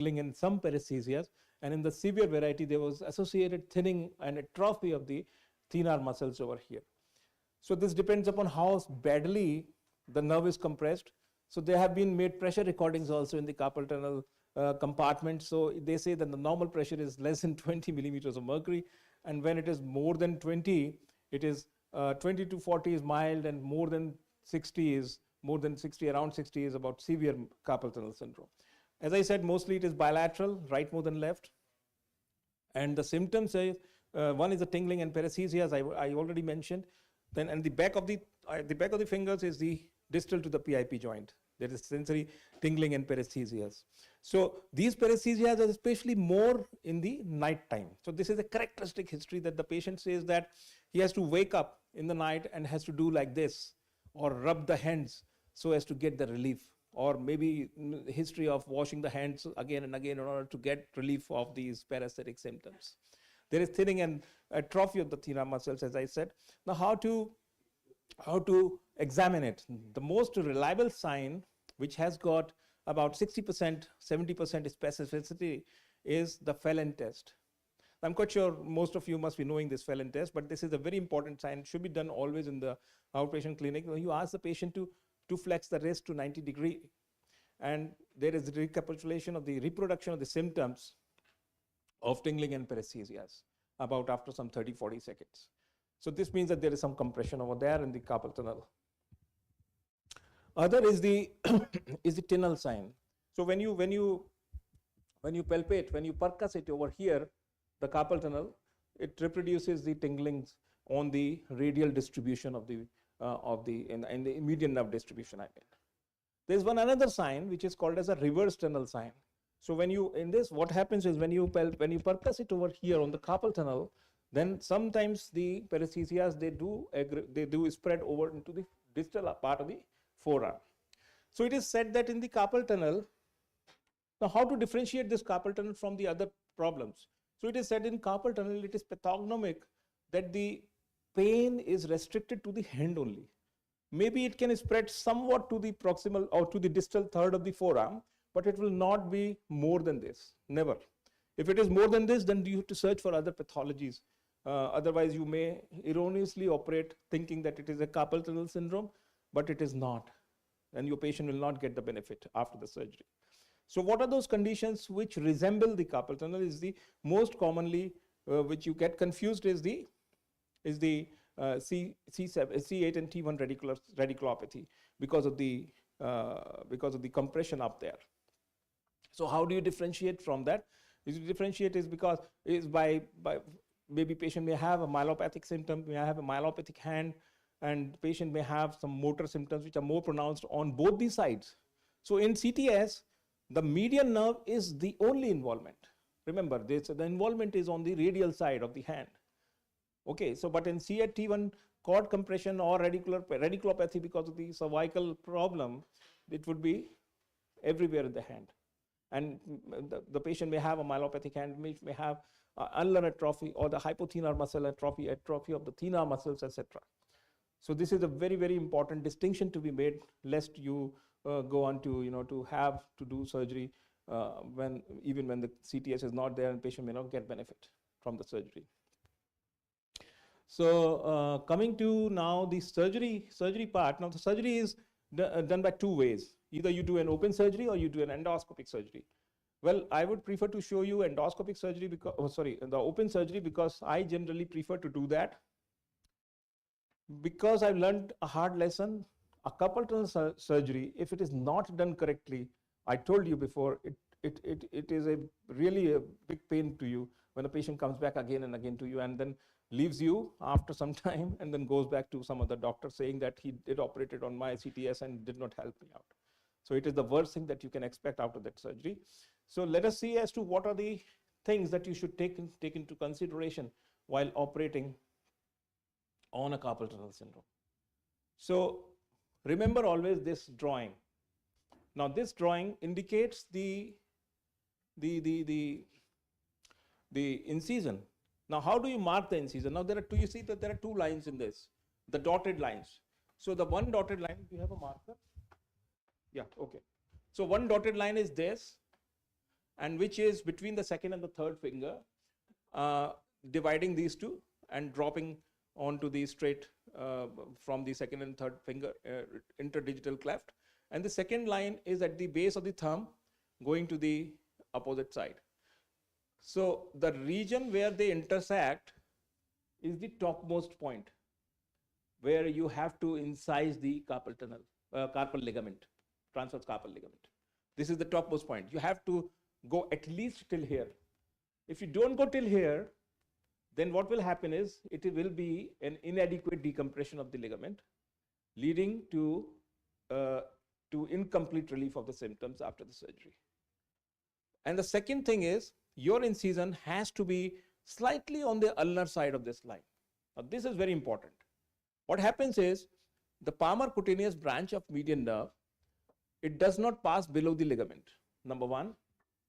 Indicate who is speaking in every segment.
Speaker 1: tingling in some paresthesias, and in the severe variety there was associated thinning and atrophy of the thenar muscles over here. So this depends upon how badly the nerve is compressed. So there have been made pressure recordings also in the carpal tunnel compartment. So they say that the normal pressure is less than 20 millimeters of mercury, and when it is more than 20, it is 20 to 40 is mild, and more than 60 is around 60 is about severe carpal tunnel syndrome. As I said, mostly it is bilateral, right more than left. And the symptoms is one is the tingling and paresthesias I already mentioned. Then and the back of the fingers is the distal to the PIP joint. There is sensory tingling and paresthesias. So these paresthesias are especially more in the night time. So this is a characteristic history that the patient says that he has to wake up in the night and has to do like this or rub the hands so as to get the relief, or maybe history of washing the hands again and again in order to get relief of these paresthetic symptoms. There is thinning and atrophy of the thenar muscles, as I said. Now, how to examine it? The most reliable sign, which has got about 60%, 70% specificity, is the Phelan test. I'm quite sure most of you must be knowing this Phelan test, but this is a very important sign. It should be done always in the outpatient clinic. You ask the patient to flex the wrist to 90 degrees, and there is recapitulation of the reproduction of the symptoms of tingling and paresthesias about after some 30-40 seconds. So this means that there is some compression over there in the carpal tunnel. Other is the is the tinal sign. So when you palpate, when you percuss it over here, the carpal tunnel, it reproduces the tinglings on the radial distribution of the in the median nerve distribution. I mean, there is another sign which is called as a reverse tunnel sign. So when you in this, what happens is when you percuss it over here on the carpal tunnel, then sometimes the paresthesias they do spread over into the distal part of the forearm. So it is said that in the carpal tunnel, now how to differentiate this carpal tunnel from the other problems? So it is said in carpal tunnel it is pathognomic that the pain is restricted to the hand only. Maybe it can spread somewhat to the proximal or to the distal third of the forearm, but it will not be more than this, never. If it is more than this, then you have to search for other pathologies. Otherwise, you may erroneously operate thinking that it is a carpal tunnel syndrome, but it is not, and your patient will not get the benefit after the surgery. So what are those conditions which resemble the carpal tunnel? Is the most commonly which you get confused is the C8 and T1 radiculopathy because of the compression up there. So how do you differentiate from that? You differentiate is because by maybe patient may have a myelopathic symptom, may have a myelopathic hand, and the patient may have some motor symptoms which are more pronounced on both the sides. So in CTS, the median nerve is the only involvement. Remember, the involvement is on the radial side of the hand. Okay, so but in C8T1 cord compression or radiculopathy because of the cervical problem, it would be everywhere in the hand. And the patient may have a myelopathic hand, may have ulnar atrophy or the hypothenar muscle atrophy of the thenar muscles, etc. So this is a very, very important distinction to be made, lest you go on to to have to do surgery even when the CTS is not there and patient may not get benefit from the surgery. So coming to now the surgery part. Now the surgery is done by two ways. Either you do an open surgery or you do an endoscopic surgery. Well, I would prefer to show you endoscopic surgery because, the open surgery, because I generally prefer to do that. Because I've learned a hard lesson, a carpal tunnel surgery, if it is not done correctly, I told you before, it is really a big pain to you when the patient comes back again and again to you and then leaves you after some time and then goes back to some other doctor saying that he did operated on my CTS and did not help me out. So it is the worst thing that you can expect out of that surgery. So let us see as to what are the things that you should take into consideration while operating on a carpal tunnel syndrome. So remember always this drawing. Now this drawing indicates the incision. Now how do you mark the incision? Now there are two, you see that there are two lines in this, the dotted lines. So the one dotted line, do you have a marker? Yeah, okay. So one dotted line is this, and which is between the second and the third finger, dividing these two and dropping onto the straight from the second and third finger interdigital cleft. And the second line is at the base of the thumb going to the opposite side. So the region where they intersect is the topmost point, where you have to incise the carpal tunnel, carpal ligament, transverse carpal ligament. This is the topmost point. You have to go at least till here. If you don't go till here, then what will happen is it will be an inadequate decompression of the ligament, leading to incomplete relief of the symptoms after the surgery. And the second thing is, your incision has to be slightly on the ulnar side of this line. Now, this is very important. What happens is, the palmar cutaneous branch of median nerve, it does not pass below the ligament. Number one,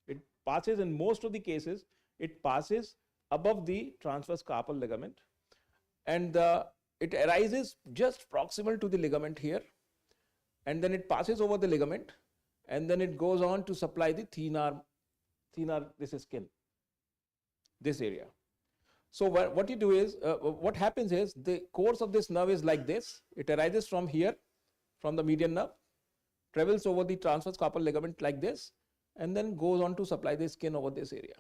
Speaker 1: it passes in most of the cases, it passes above the transverse carpal ligament, and it arises just proximal to the ligament here, and then it passes over the ligament, and then it goes on to supply the thenar, this is skin, this area. So what you do is, what happens is, the course of this nerve is like this. It arises from here, from the median nerve, travels over the transverse carpal ligament like this, and then goes on to supply the skin over this area.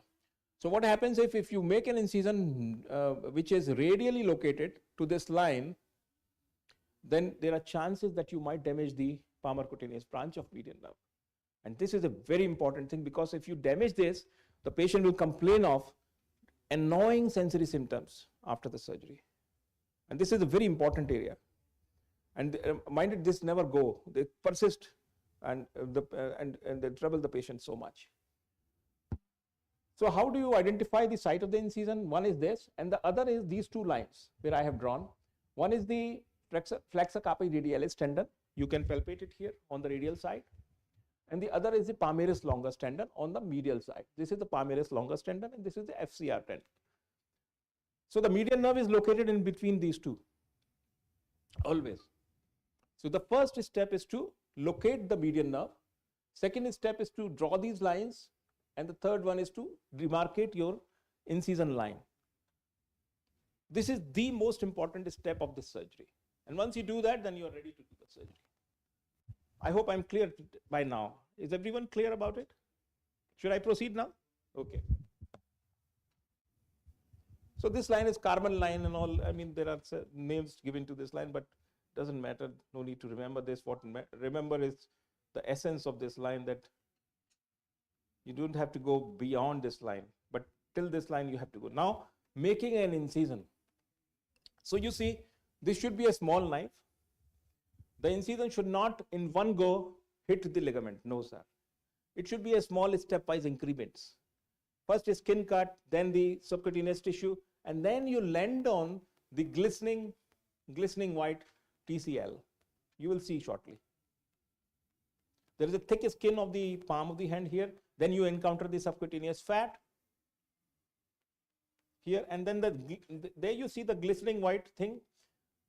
Speaker 1: So what happens if you make an incision which is radially located to this line, then there are chances that you might damage the palmar cutaneous branch of median nerve. And this is a very important thing, because if you damage this, the patient will complain of annoying sensory symptoms after the surgery. And this is a very important area. And mind it, this never go. They persist and they trouble the patient so much. So how do you identify the site of the incision? One is this, and the other is these two lines where I have drawn. One is the flexor carpi radialis tendon. You can palpate it here on the radial side. And the other is the palmaris longus tendon on the medial side. This is the palmaris longus tendon, and this is the FCR tendon. So the median nerve is located in between these two, always. So the first step is to locate the median nerve. Second step is to draw these lines, and the third one is to demarcate your incision line. This is the most important step of this surgery. And once you do that, then you are ready to do the surgery. I hope I'm clear by now. Is everyone clear about it? Should I proceed now? Okay. So this line is Karman line and all. I mean, there are names given to this line, but it doesn't matter. No need to remember this. What remember is the essence of this line, that you don't have to go beyond this line, but till this line you have to go. Now, making an incision. So you see, this should be a small knife. The incision should not in one go hit the ligament. No, sir. It should be a small stepwise increments. First is skin cut, then the subcutaneous tissue, and then you land on the glistening white TCL. You will see shortly. There is a thick skin of the palm of the hand here. Then you encounter the subcutaneous fat here, and then there you see the glistening white thing.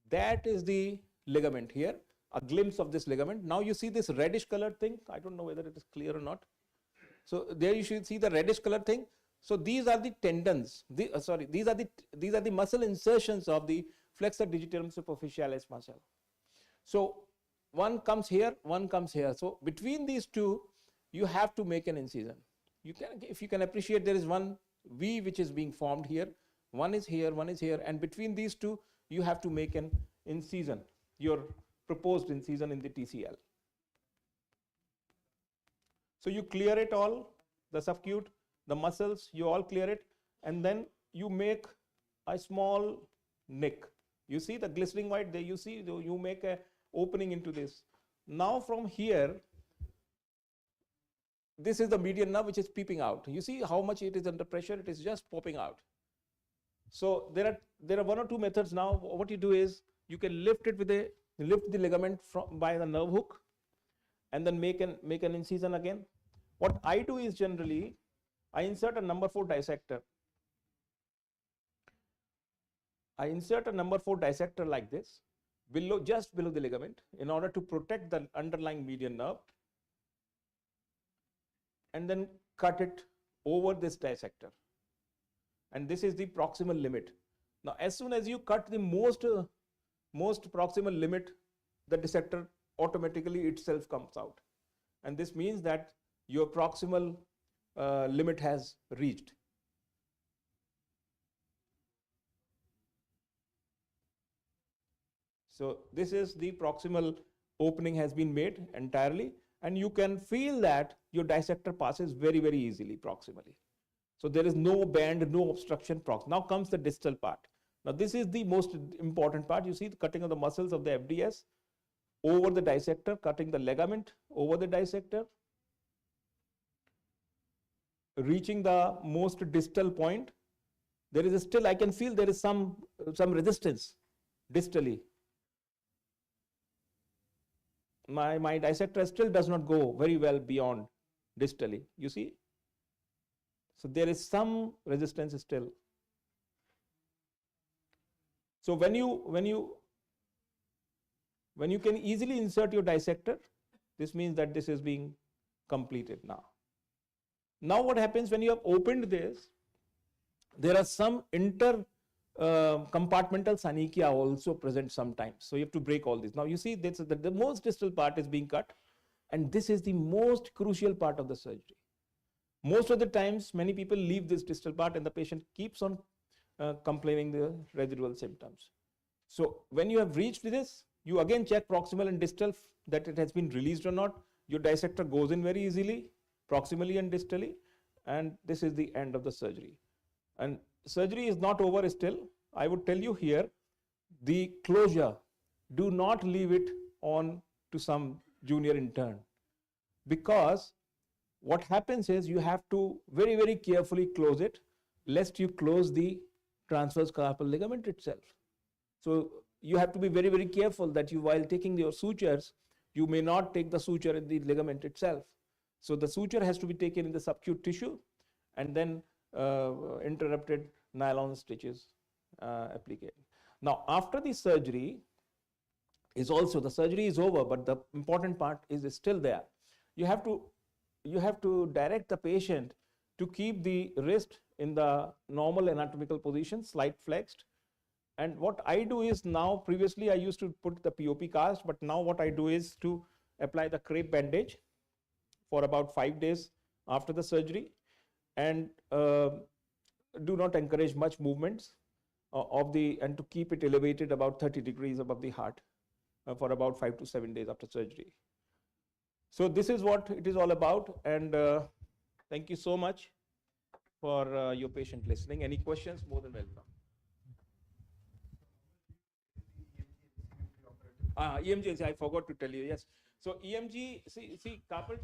Speaker 1: That is the ligament here. A glimpse of this ligament. Now you see this reddish colored thing. I don't know whether it is clear or not. So there you should see the reddish colored thing. So these are the tendons. These are the muscle insertions of the flexor digitorum superficialis muscle. So one comes here, one comes here. So between these two, you have to make an incision. You can, if you can appreciate, there is one V which is being formed here. One is here, one is here, and between these two, you have to make an incision. Your proposed incision in the TCL. So you clear it all, the subcute, the muscles, you all clear it, and then you make a small nick. You see the glistening white there, you see, you make a opening into this. Now from here, this is the median nerve which is peeping out. You see how much it is under pressure, it is just popping out. So there are one or two methods now. What you do is, you can lift it with lift the ligament by the nerve hook, and then make an incision again. What I do is, generally I insert a number 4 dissector. I insert a number 4 dissector like this, just below the ligament, in order to protect the underlying median nerve, and then cut it over this dissector. And this is the proximal limit. Now, as soon as you cut the most proximal limit, the dissector automatically itself comes out. And this means that your proximal limit has reached. So this is the proximal opening has been made entirely, and you can feel that your dissector passes very, very easily proximally. So there is no bend, no obstruction. Now comes the distal part. Now this is the most important part. You see the cutting of the muscles of the FDS over the dissector, cutting the ligament over the dissector, reaching the most distal point. There is still, I can feel there is some resistance distally. My dissector still does not go very well beyond distally, you see. So there is some resistance still. So when you can easily insert your dissector, this means that this is being completed now. Now what happens when you have opened this, there are some compartmental synechia also present sometimes. So you have to break all this. Now you see this, the most distal part is being cut, and this is the most crucial part of the surgery. Most of the times, many people leave this distal part and the patient keeps on complaining the residual symptoms. So when you have reached this, you again check proximal and distal that it has been released or not. Your dissector goes in very easily, proximally and distally, and this is the end of the surgery. And surgery is not over still. I would tell you here, the closure, do not leave it on to some junior intern, because what happens is you have to very, very carefully close it, lest you close the transverse carpal ligament itself. So you have to be very, very careful that you, while taking your sutures, you may not take the suture in the ligament itself. So the suture has to be taken in the subacute tissue, and then interrupted nylon stitches applied. Now after the surgery is also, the surgery is over, but the important part is still there. You have to direct the patient to keep the wrist in the normal anatomical position, slight flexed. And what I do is now, previously I used to put the POP cast, but now what I do is to apply the crepe bandage for about 5 days after the surgery, and do not encourage much movements and to keep it elevated about 30 degrees above the heart for about 5 to 7 days after surgery. So this is what it is all about, and thank you so much for your patient listening. Any questions? More than welcome. EMG, I forgot to tell you, yes. So EMG, see carpal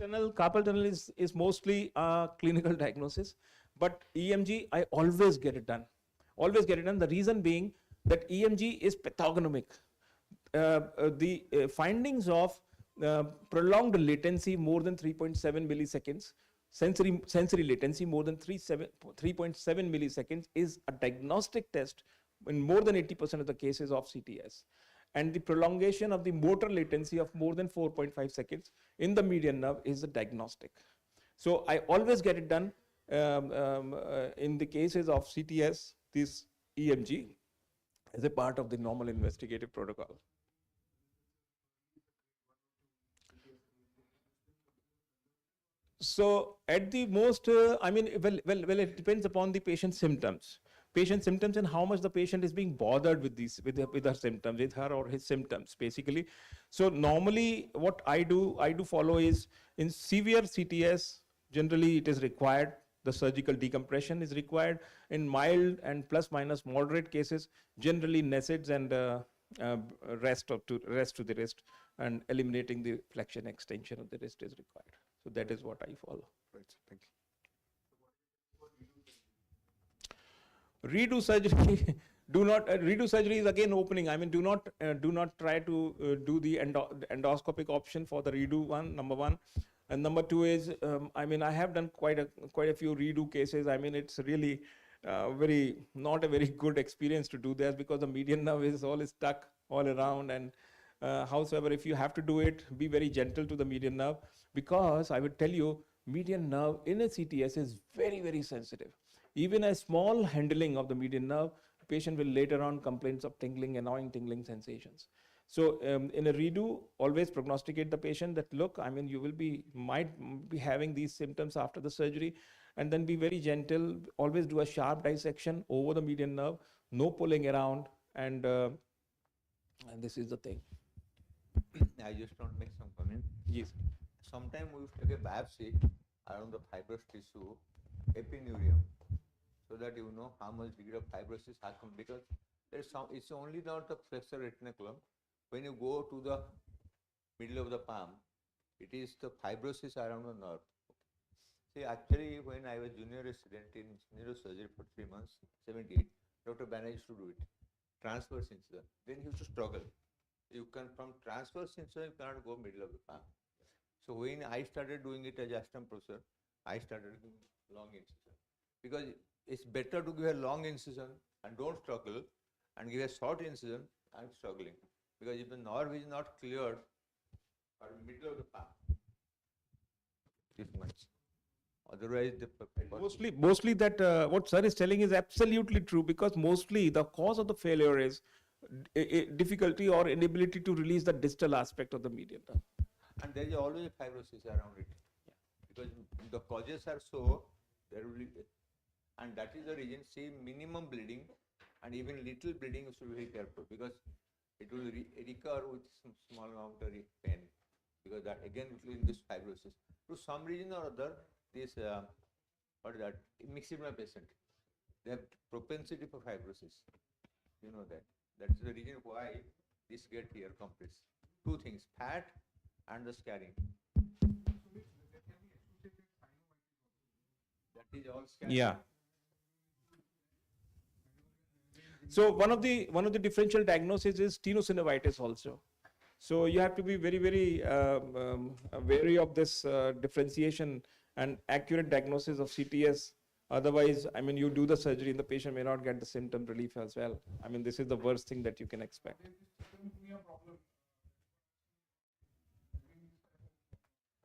Speaker 1: tunnel is mostly a clinical diagnosis, but EMG, I always get it done. Always get it done. The reason being that EMG is pathognomic. The findings of prolonged latency more than 3.7 milliseconds, sensory latency more than 3.7 milliseconds is a diagnostic test in more than 80% of the cases of CTS. And the prolongation of the motor latency of more than 4.5 seconds in the median nerve is a diagnostic. So I always get it done in the cases of CTS, this EMG as a part of the normal investigative protocol. So at the most, I mean, well, it depends upon the patient's symptoms. And how much the patient is being bothered with these, with her symptoms, with her or his symptoms, basically. So normally, what I do follow is, in severe CTS, generally it is required. The surgical decompression is required. In mild and plus minus moderate cases, generally NSAIDs and rest to the wrist, and eliminating the flexion extension of the wrist is required. So that is what I follow.
Speaker 2: Right. Thank you.
Speaker 1: Redo surgery. Redo surgery is again opening. I mean, do not try to do the endoscopic option for the redo one. Number one, and number two is, I mean, I have done quite a few redo cases. I mean, it's really not a very good experience to do this, because the median nerve is all stuck all around. And howsoever, if you have to do it, be very gentle to the median nerve, because I would tell you, median nerve in a CTS is very, very sensitive. Even a small handling of the median nerve, patient will later on complaints of tingling, annoying tingling sensations. So in a redo, always prognosticate the patient that, look, I mean, you will might be having these symptoms after the surgery, and then be very gentle. Always do a sharp dissection over the median nerve, no pulling around, and this is the thing.
Speaker 2: I just want to make some comment.
Speaker 1: Yes.
Speaker 2: Sometimes we take a biopsy around the fibrous tissue, epinurium, so that you know how much degree of fibrosis has come, because it's only not the flexor retinaculum. When you go to the middle of the palm, it is the fibrosis around the nerve. See, actually, when I was junior resident in neurosurgery for 3 months, 78, Dr. Banerjee used to do it, transverse incision. Then he used to struggle. You can, from transverse incision, you cannot go middle of the palm. So when I started doing it as assistant professor, I started doing long incision. Because it's better to give a long incision and don't struggle, and give a short incision and struggling. Because if the nerve is not cleared, or middle of the palm, this much. Otherwise,
Speaker 1: mostly that what sir is telling is absolutely true, because mostly the cause of the failure is difficulty or inability to release the distal aspect of the median nerve.
Speaker 2: And there is always fibrosis around it. Yeah. Because the causes are so, there will be, and that is the reason, see, minimum bleeding and even little bleeding, you should be very careful, because it will recur with some small amount of pain, because that again will induce fibrosis. To some reason or other, this what is that, myxedema patient, they have propensity for fibrosis. You know that. That's the reason why this get here compressed. Two things, fat and the scarring. That is all scarring.
Speaker 1: Yeah. So one of the differential diagnoses is tenosynovitis also. So you have to be very, very wary of this differentiation and accurate diagnosis of CTS. Otherwise, I mean, you do the surgery and the patient may not get the symptom relief as well. I mean, this is the worst thing that you can expect.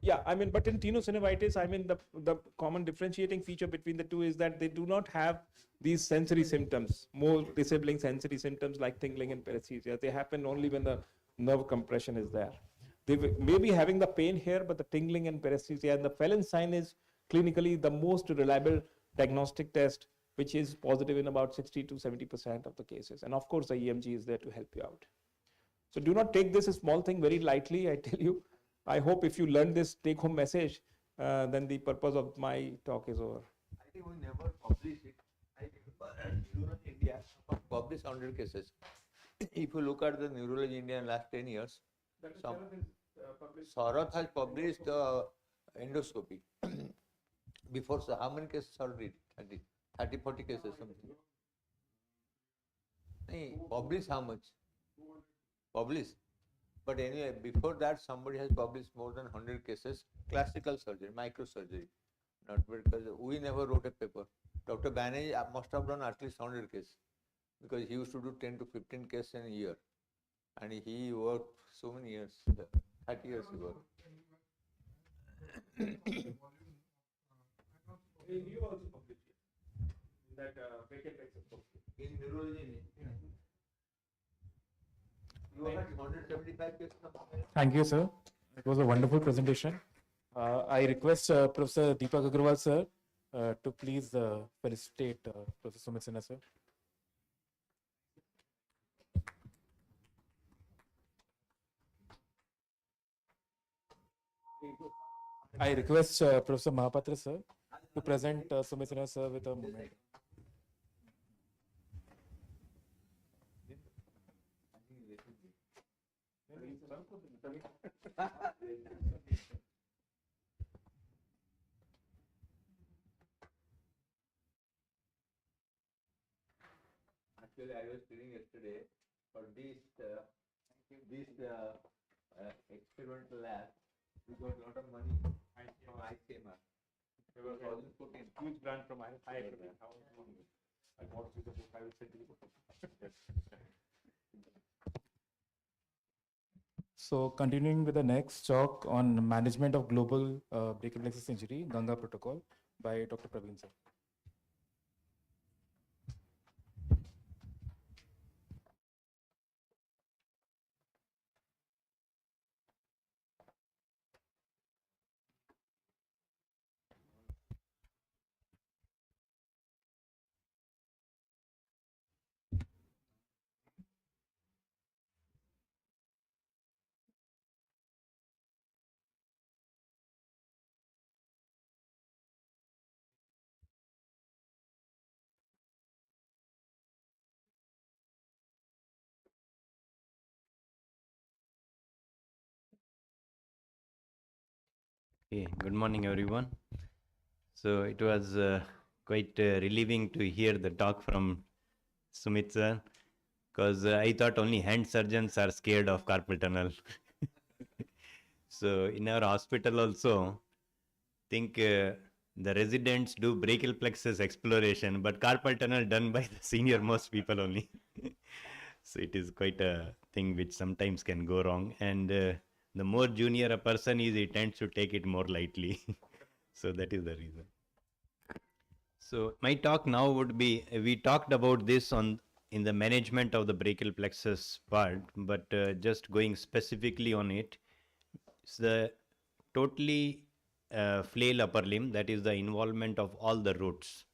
Speaker 1: Yeah, I mean, but in tenosynovitis, I mean, the common differentiating feature between the two is that they do not have these sensory symptoms, more disabling sensory symptoms like tingling and paresthesia. They happen only when the nerve compression is there. They may be having the pain here, but the tingling and paresthesia, and the Phelan sign is clinically the most reliable diagnostic test, which is positive in about 60 to 70% of the cases. And of course, the EMG is there to help you out. So do not take this a small thing very lightly, I tell you. I hope if you learn this take-home message, then the purpose of my talk is over.
Speaker 2: I think we never publish it. I think Neurology India published 100 cases. If you look at the Neurology India in last 10 years, Saurav has published endoscopy. Before, so how many cases already? 30, 40 cases, something. Publish how much? Publish. But anyway, before that, somebody has published more than 100 cases, classical surgery, microsurgery. Not because we never wrote a paper. Dr. Banerjee must have done at least 100 cases, because he used to do 10 to 15 cases in a year. And he worked so many years, 30 years he worked.
Speaker 1: You also published that Brachial Plexus book.
Speaker 2: In neurology, you had 175 cases.
Speaker 3: Thank you, sir. It was a wonderful presentation. I request Professor Deepak Agarwal, sir, to please felicitate Professor Sumit Sinha, sir. I request Professor Mahapatra, sir, to present Sumit Sinha, sir, with a moment.
Speaker 2: Actually, I was feeling yesterday for this experimental lab, we got a lot of money from ICMR. It was 2014.
Speaker 1: Huge grant from IIMS. I bought you the book. I will send you the book.
Speaker 3: So continuing with the next talk on management of global brachial plexus injury, Ganga protocol by Dr. Praveen sir.
Speaker 4: Okay, good morning, everyone. So it was quite relieving to hear the talk from Sumit sir, because I thought only hand surgeons are scared of carpal tunnel. So in our hospital also, think the residents do brachial plexus exploration, but carpal tunnel done by the senior most people only. So it is quite a thing which sometimes can go wrong, and the more junior a person is, he tends to take it more lightly. So that is the reason. So my talk now would be, we talked about this on in the management of the brachial plexus part, but just going specifically on it, it's the totally flail upper limb, that is the involvement of all the roots.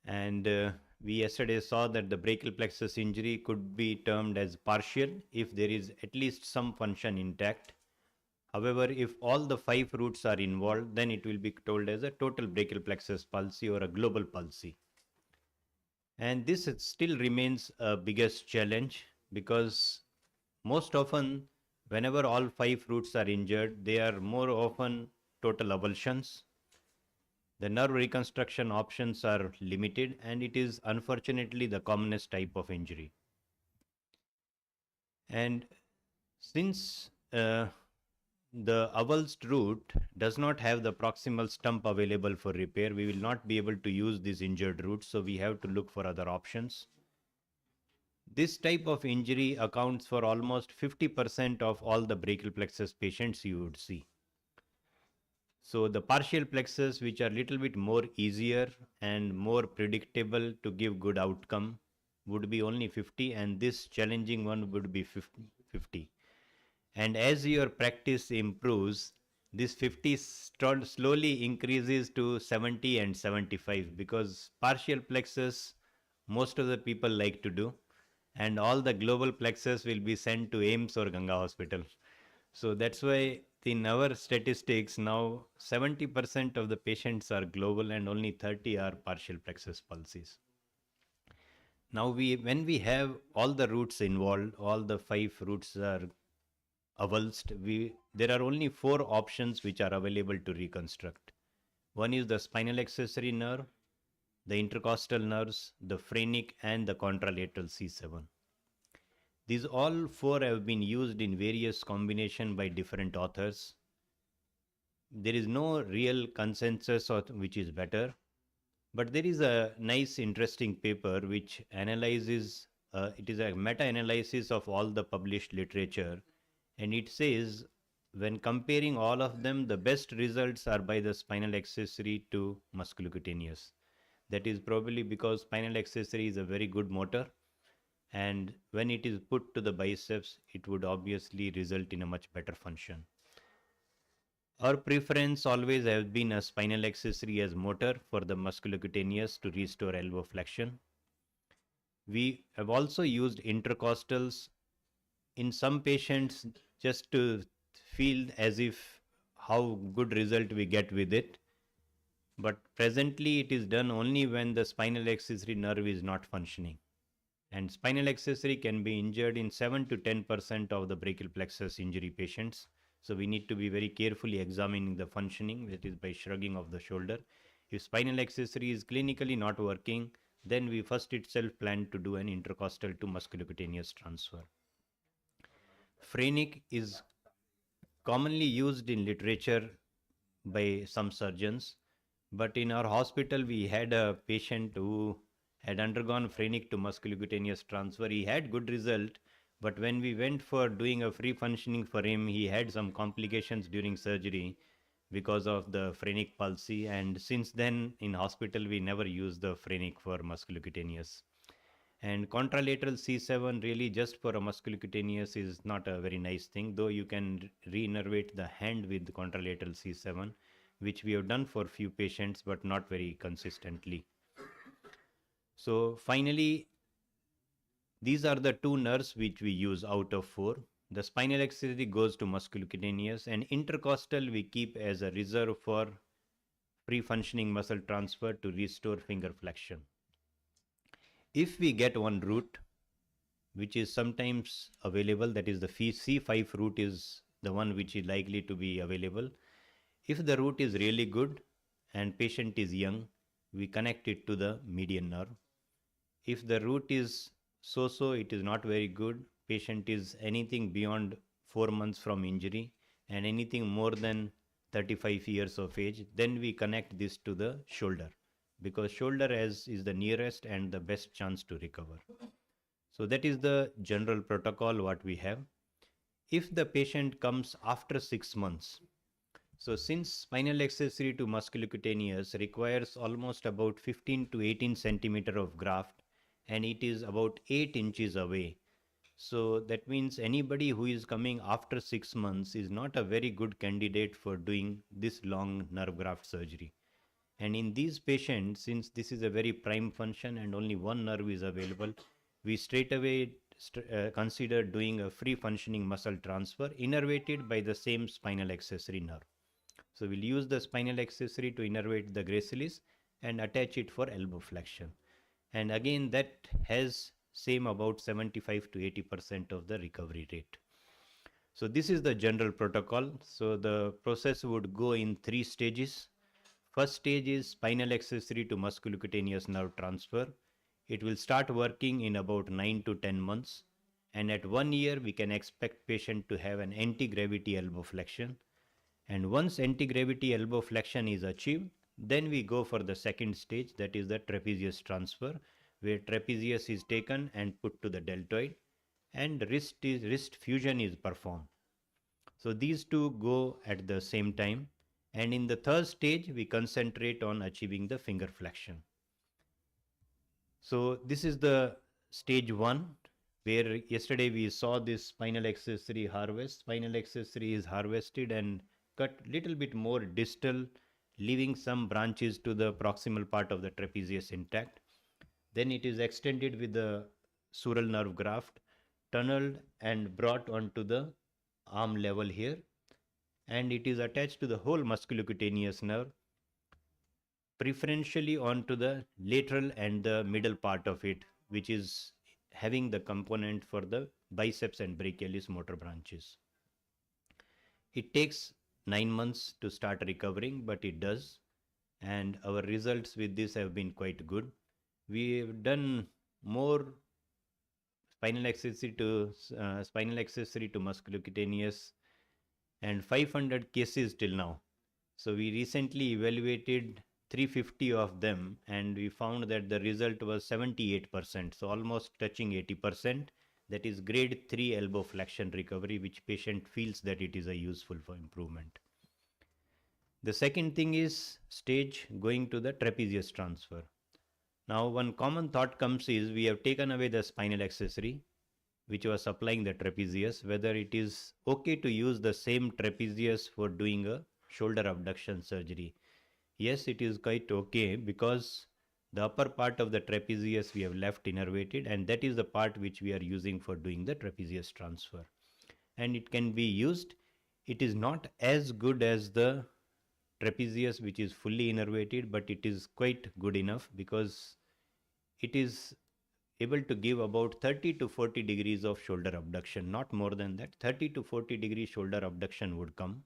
Speaker 4: And we yesterday saw that the brachial plexus injury could be termed as partial if there is at least some function intact. However, if all the 5 roots are involved, then it will be told as a total brachial plexus palsy or a global palsy. And this still remains a biggest challenge, because most often, whenever all 5 roots are injured, they are more often total avulsions. The nerve reconstruction options are limited, and it is unfortunately the commonest type of injury. And since the avulsed root does not have the proximal stump available for repair, we will not be able to use these injured roots, so we have to look for other options. This type of injury accounts for almost 50% of all the brachial plexus patients you would see. So the partial plexus, which are little bit more easier and more predictable to give good outcome, would be only 50, and this challenging one would be 50. And as your practice improves, this 50 slowly increases to 70 and 75, because partial plexus most of the people like to do, and all the global plexus will be sent to AIIMS or Ganga Hospital. So that's why in our statistics now 70% of the patients are global and only 30 are partial plexus palsies. Now when we have all the roots involved, all the 5 roots are avulsed, there are only 4 options which are available to reconstruct. One is the spinal accessory nerve, the intercostal nerves, the phrenic, and the contralateral C7. These all 4 have been used in various combination by different authors. There is no real consensus on which is better, but there is a nice interesting paper which analyzes, it is a meta-analysis of all the published literature, and it says when comparing all of them, the best results are by the spinal accessory to musculocutaneous. That is probably because spinal accessory is a very good motor, and when it is put to the biceps, it would obviously result in a much better function. Our preference always has been a spinal accessory as motor for the musculocutaneous to restore elbow flexion. We have also used intercostals in some patients just to feel as if how good result we get with it. But presently it is done only when the spinal accessory nerve is not functioning. And spinal accessory can be injured in 7 to 10% of the brachial plexus injury patients. So we need to be very carefully examining the functioning, that is by shrugging of the shoulder. If spinal accessory is clinically not working, then we first itself plan to do an intercostal to musculocutaneous transfer. Phrenic is commonly used in literature by some surgeons, but in our hospital we had a patient who had undergone phrenic to musculocutaneous transfer. He had good result, But when we went for doing a free functioning for him, he had some complications during surgery because of the phrenic palsy. And since then, in hospital, we never use the phrenic for musculocutaneous. And contralateral C7 really just for a musculocutaneous is not a very nice thing, though you can re-innervate the hand with contralateral C7, which we have done for few patients, but not very consistently. So finally, these are the two nerves which we use out of 4. The spinal accessory goes to musculocutaneous, and intercostal we keep as a reserve for free functioning muscle transfer to restore finger flexion. If we get one root, which is sometimes available, that is the C5 root is the one which is likely to be available. If the root is really good and patient is young, we connect it to the median nerve. If the root is so-so, it is not very good, patient is anything beyond 4 months from injury and anything more than 35 years of age, then we connect this to the shoulder, because shoulder is the nearest and the best chance to recover. So that is the general protocol what we have. If the patient comes after 6 months, so since spinal accessory to musculocutaneous requires almost about 15 to 18 centimeter of graft, and it is about 8 inches away. So that means anybody who is coming after 6 months is not a very good candidate for doing this long nerve graft surgery. And in these patients, since this is a very prime function and only one nerve is available, we straight away consider doing a free functioning muscle transfer innervated by the same spinal accessory nerve. So we'll use the spinal accessory to innervate the gracilis and attach it for elbow flexion. And again, that has same about 75 to 80% of the recovery rate. So this is the general protocol. So the process would go in 3 stages. First stage is spinal accessory to musculocutaneous nerve transfer. It will start working in about 9 to 10 months. And at 1 year, we can expect patient to have an anti-gravity elbow flexion. And once anti-gravity elbow flexion is achieved, then we go for the second stage, that is the trapezius transfer, where trapezius is taken and put to the deltoid, and wrist fusion is performed. So these two go at the same time, and in the third stage we concentrate on achieving the finger flexion. So this is the stage 1, where yesterday we saw this spinal accessory harvest. Spinal accessory is harvested and cut little bit more distal, leaving some branches to the proximal part of the trapezius intact. Then it is extended with the sural nerve graft, tunneled and brought onto the arm level here, and it is attached to the whole musculocutaneous nerve, preferentially onto the lateral and the middle part of it, which is having the component for the biceps and brachialis motor branches. It takes 9 months to start recovering, but it does, and our results with this have been quite good. We have done more spinal accessory to musculocutaneous and 500 cases till now. So we recently evaluated 350 of them, and we found that the result was 78%, so almost touching 80%. That is grade 3 elbow flexion recovery, which patient feels that it is a useful for improvement. The second thing is stage going to the trapezius transfer. Now one common thought comes is we have taken away the spinal accessory which was supplying the trapezius, whether it is okay to use the same trapezius for doing a shoulder abduction surgery. Yes, it is quite okay, because the upper part of the trapezius we have left innervated, and that is the part which we are using for doing the trapezius transfer. And it can be used. It is not as good as the trapezius which is fully innervated, but it is quite good enough because it is able to give about 30 to 40 degrees of shoulder abduction, not more than that. 30 to 40 degree shoulder abduction would come.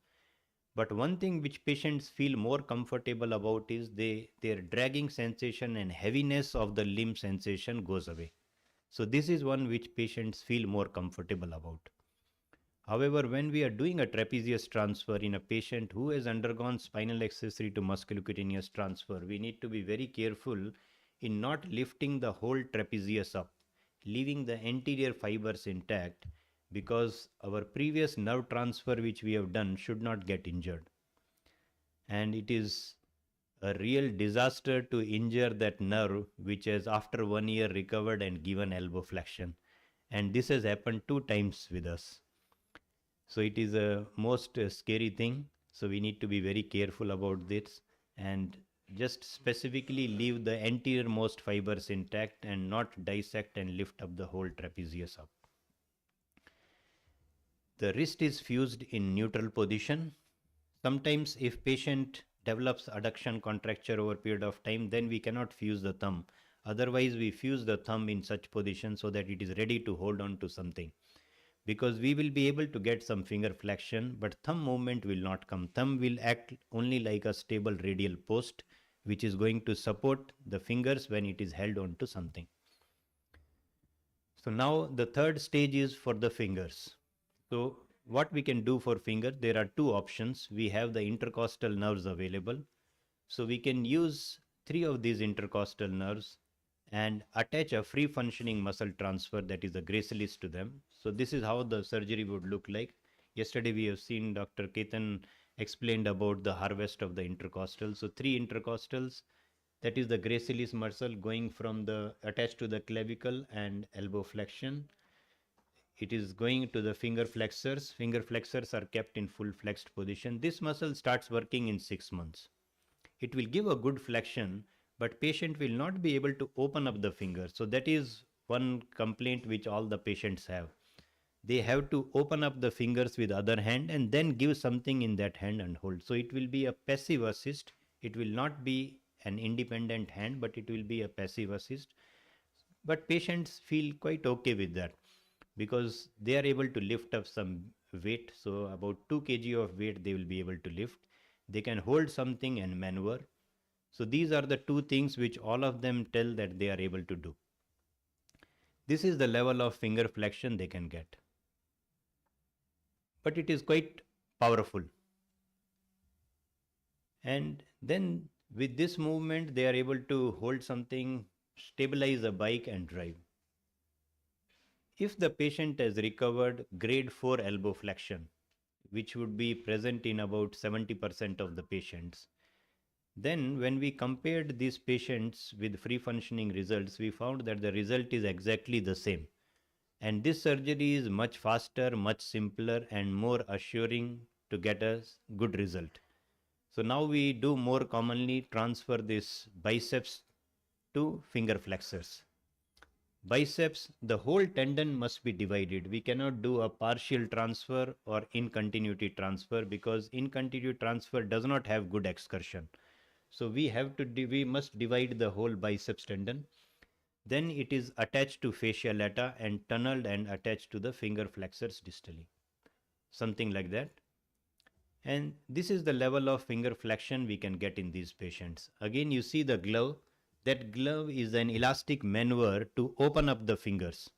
Speaker 4: But one thing which patients feel more comfortable about is their dragging sensation and heaviness of the limb sensation goes away. So this is one which patients feel more comfortable about. However, when we are doing a trapezius transfer in a patient who has undergone spinal accessory to musculocutaneous transfer, we need to be very careful in not lifting the whole trapezius up. leaving the anterior fibers intact, because our previous nerve transfer which we have done should not get injured. And it is a real disaster to injure that nerve which has after 1 year recovered and given elbow flexion. And this has happened 2 times with us. So it is a most scary thing. So we need to be very careful about this and just specifically leave the anterior most fibers intact and not dissect and lift up the whole trapezius up. The wrist is fused in neutral position. Sometimes if patient develops adduction contracture over a period of time, then we cannot fuse the thumb. Otherwise, we fuse the thumb in such position so that it is ready to hold on to something. Because we will be able to get some finger flexion, but thumb movement will not come. Thumb will act only like a stable radial post, which is going to support the fingers when it is held on to something. So now the third stage is for the fingers. So what we can do for finger, there are 2 options. We have the intercostal nerves available. So we can use 3 of these intercostal nerves and attach a free functioning muscle transfer, that is a gracilis, to them. So this is how the surgery would look like. Yesterday we have seen Dr. Ketan explained about the harvest of the intercostal. So 3 intercostals, that is the gracilis muscle going from the attached to the clavicle and elbow flexion. It is going to the finger flexors. Finger flexors are kept in full flexed position. This muscle starts working in 6 months. It will give a good flexion, but patient will not be able to open up the finger. So that is one complaint which all the patients have. They have to open up the fingers with other hand and then give something in that hand and hold. So it will be a passive assist. It will not be an independent hand, but it will be a passive assist. But patients feel quite okay with that because they are able to lift up some weight. So about 2 kg of weight they will be able to lift. They can hold something and maneuver. So these are the 2 things which all of them tell that they are able to do. This is the level of finger flexion they can get. But it is quite powerful. And then with this movement they are able to hold something, stabilize a bike and drive. If the patient has recovered grade 4 elbow flexion, which would be present in about 70% of the patients, then when we compared these patients with free functioning results, we found that the result is exactly the same. And this surgery is much faster, much simpler and more assuring to get a good result. So now we do more commonly transfer this biceps to finger flexors. Biceps, the whole tendon must be divided. We cannot do a partial transfer or in continuity transfer because in continuity transfer does not have good excursion. So we must divide the whole biceps tendon. Then it is attached to fascia lata and tunneled and attached to the finger flexors distally. Something like that. And this is the level of finger flexion we can get in these patients. Again, you see the glove. That glove is an elastic maneuver to open up the fingers.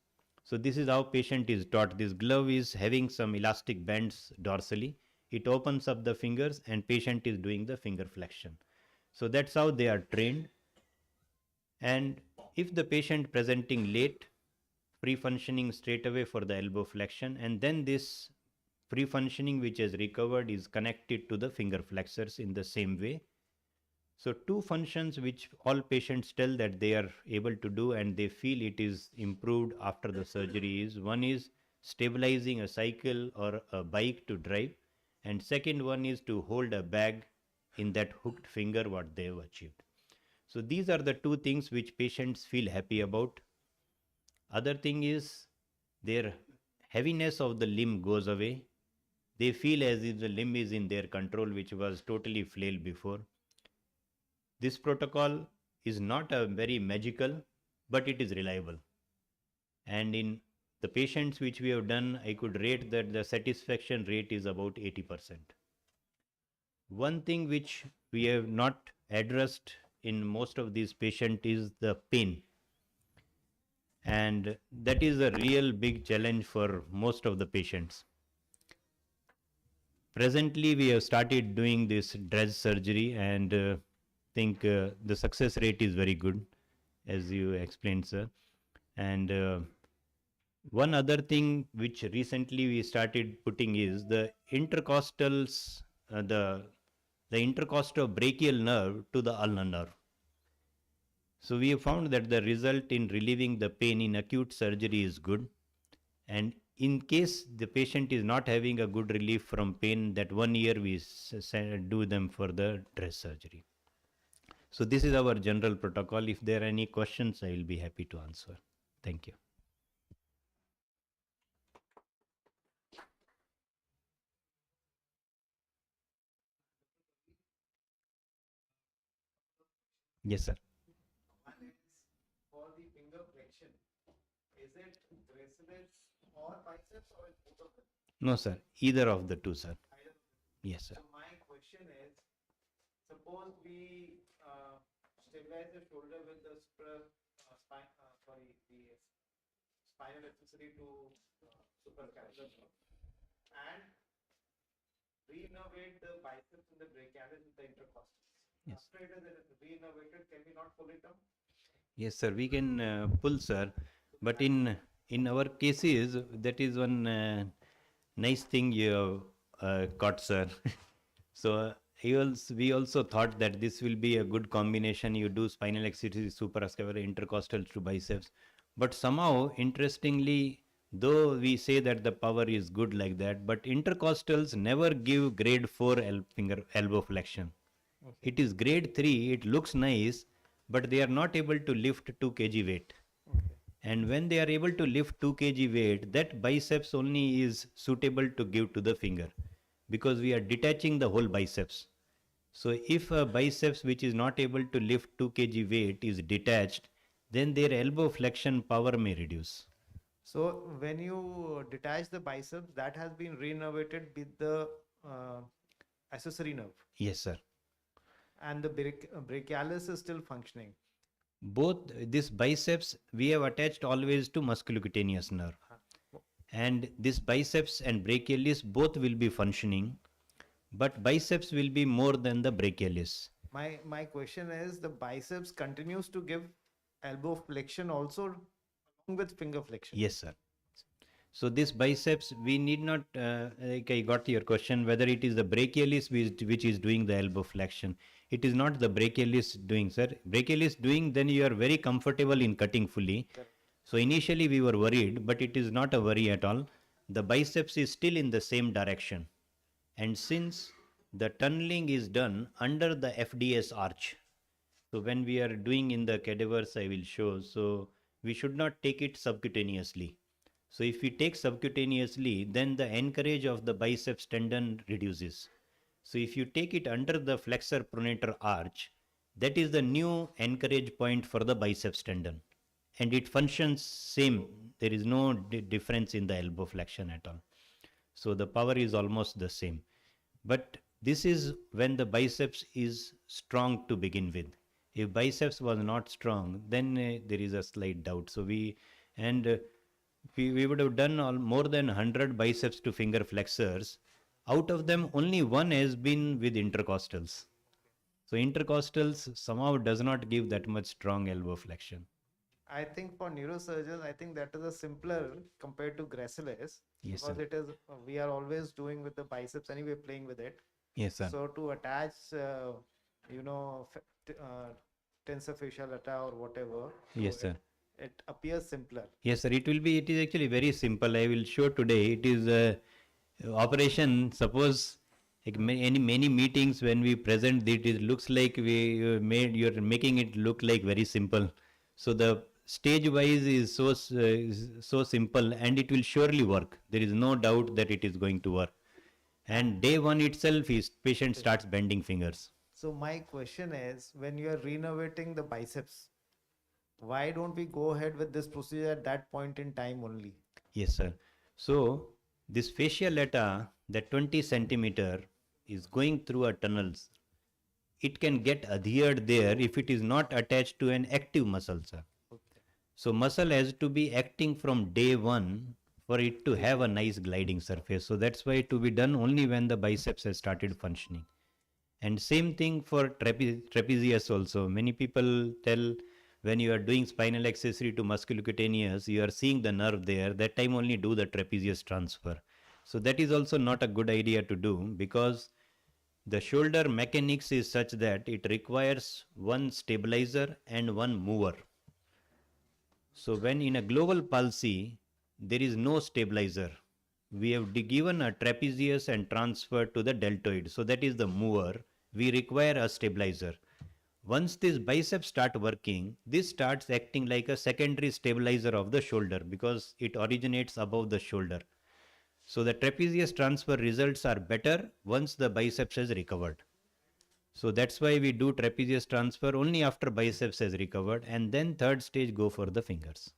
Speaker 4: So this is how patient is taught. This glove is having some elastic bands dorsally. It opens up the fingers and patient is doing the finger flexion. So that's how they are trained. And if the patient presenting late, free functioning straight away for the elbow flexion, and then this free functioning which has recovered is connected to the finger flexors in the same way. So 2 functions which all patients tell that they are able to do and they feel it is improved after the surgery is, one is stabilizing a cycle or a bike to drive, and second one is to hold a bag in that hooked finger what they have achieved. So these are the 2 things which patients feel happy about. Other thing is their heaviness of the limb goes away. They feel as if the limb is in their control, which was totally flail before. This protocol is not a very magical, but it is reliable. And in the patients which we have done, I could rate that the satisfaction rate is about 80%. One thing which we have not addressed in most of these patients is the pain. And that is a real big challenge for most of the patients. Presently, we have started doing this dredge surgery and think the success rate is very good, as you explained, sir. And one other thing which recently we started putting is the intercostals, the intercostal brachial nerve to the ulnar nerve. So we have found that the result in relieving the pain in acute surgery is good. And in case the patient is not having a good relief from pain, that 1 year we do them for the dress surgery. So this is our general protocol. If there are any questions, I will be happy to answer. Thank you. Yes, sir.
Speaker 5: One is for the finger flexion. Is it bracelets or biceps or is both of them?
Speaker 4: No, sir. Either of the two, sir.
Speaker 5: Either.
Speaker 4: Yes, sir.
Speaker 5: So my question is, suppose we stabilize the shoulder with the spinal accessory to supercalamus and reinnervate the biceps and the brachialis with the intercostals.
Speaker 4: Yes.
Speaker 5: After it is reinnervated, can we not pull it down?
Speaker 4: Yes, sir. We can pull, sir. But in our cases, that is one nice thing you have caught, sir. So we also thought that this will be a good combination. You do spinal accessory, supraschapula, intercostal to biceps. But somehow, interestingly, though we say that the power is good like that, but intercostals never give grade 4 elbow flexion.
Speaker 1: Okay.
Speaker 4: It is grade 3, it looks nice, but they are not able to lift 2 kg weight.
Speaker 1: Okay.
Speaker 4: And when they are able to lift 2 kg weight, that biceps only is suitable to give to the finger, because we are detaching the whole biceps. So if a biceps which is not able to lift 2 kg weight is detached, then their elbow flexion power may reduce.
Speaker 5: So when you detach the biceps, that has been reinnervated with the accessory nerve,
Speaker 4: Yes, sir.
Speaker 5: and the brachialis is still functioning.
Speaker 4: Both this biceps we have attached always to musculocutaneous nerve. And this biceps and brachialis both will be functioning, but biceps will be more than the brachialis.
Speaker 5: My question is, the biceps continues to give elbow flexion also along with finger flexion.
Speaker 4: Yes, sir. So this biceps, we need not, like I got your question, whether it is the brachialis which is doing the elbow flexion. It is not the brachialis doing, sir. Brachialis doing, then you are very comfortable in cutting fully.
Speaker 5: Correct.
Speaker 4: So initially we were worried, but it is not a worry at all. The biceps is still in the same direction. And since the tunneling is done under the FDS arch, so when we are doing in the cadavers, I will show, so we should not take it subcutaneously. So if we take subcutaneously, then the anchorage of the biceps tendon reduces. So if you take it under the flexor pronator arch, that is the new anchorage point for the biceps tendon. And it functions same. There is no difference in the elbow flexion at all. So the power is almost the same. But this is when the biceps is strong to begin with. If biceps was not strong, then there is a slight doubt. So we would have done more than 100 biceps to finger flexors. Out of them, only one has been with intercostals. So intercostals somehow does not give that much strong elbow flexion.
Speaker 5: I think for neurosurgeons, I think that is a simpler compared to gracilis.
Speaker 4: Yes,
Speaker 5: because
Speaker 4: sir.
Speaker 5: it is, we are always doing with the biceps anyway, playing with it.
Speaker 4: Yes, sir.
Speaker 5: So to attach, tensor fascial lata or whatever. to
Speaker 4: Yes, sir.
Speaker 5: It appears simpler.
Speaker 4: Yes, sir. It is actually very simple. I will show today. It is operation. Suppose like many meetings when we present it looks like you're making it look like very simple. So the stage wise is so simple, and it will surely work. There is no doubt that it is going to work. And day one itself, his patient starts bending fingers.
Speaker 5: So my question is, when you are renovating the biceps, why don't we go ahead with this procedure at that point in time only?
Speaker 4: Yes, sir. So this fascia lata, that 20 centimeter, is going through a tunnels. It can get adhered there if it is not attached to an active muscle, sir.
Speaker 5: Okay.
Speaker 4: So muscle has to be acting from day one for it to have a nice gliding surface. So that's why to be done only when the biceps has started functioning. And same thing for trapezius also. Many people tell when you are doing spinal accessory to musculocutaneous, you are seeing the nerve there, that time only do the trapezius transfer. So that is also not a good idea to do, because the shoulder mechanics is such that it requires one stabilizer and one mover. So when in a global palsy, there is no stabilizer. We have given a trapezius and transferred to the deltoid. So that is the mover. We require a stabilizer. Once this biceps start working, this starts acting like a secondary stabilizer of the shoulder because it originates above the shoulder. So the trapezius transfer results are better once the biceps has recovered. So that's why we do trapezius transfer only after biceps has recovered, and then third stage go for the fingers.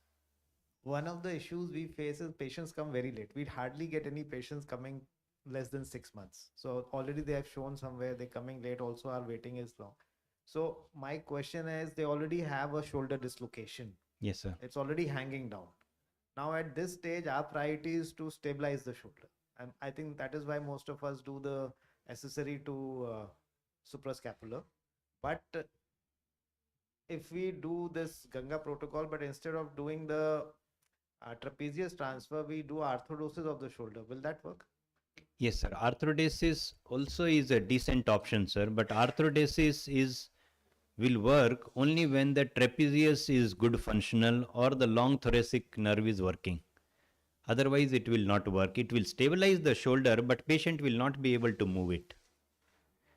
Speaker 5: One of the issues we face is patients come very late. We hardly get any patients coming less than 6 months. So already they have shown somewhere they're coming late. Also, our waiting is long. So my question is, they already have a shoulder dislocation.
Speaker 4: Yes, sir.
Speaker 5: It's already hanging down. Now at this stage, our priority is to stabilize the shoulder. And I think that is why most of us do the accessory to suprascapular. But if we do this Ganga protocol, but instead of doing the trapezius transfer, we do arthrodesis of the shoulder. Will that work?
Speaker 4: Yes, sir. Arthrodesis also is a decent option, sir, but arthrodesis will work only when the trapezius is good functional or the long thoracic nerve is working. Otherwise, it will not work. It will stabilize the shoulder, but patient will not be able to move it.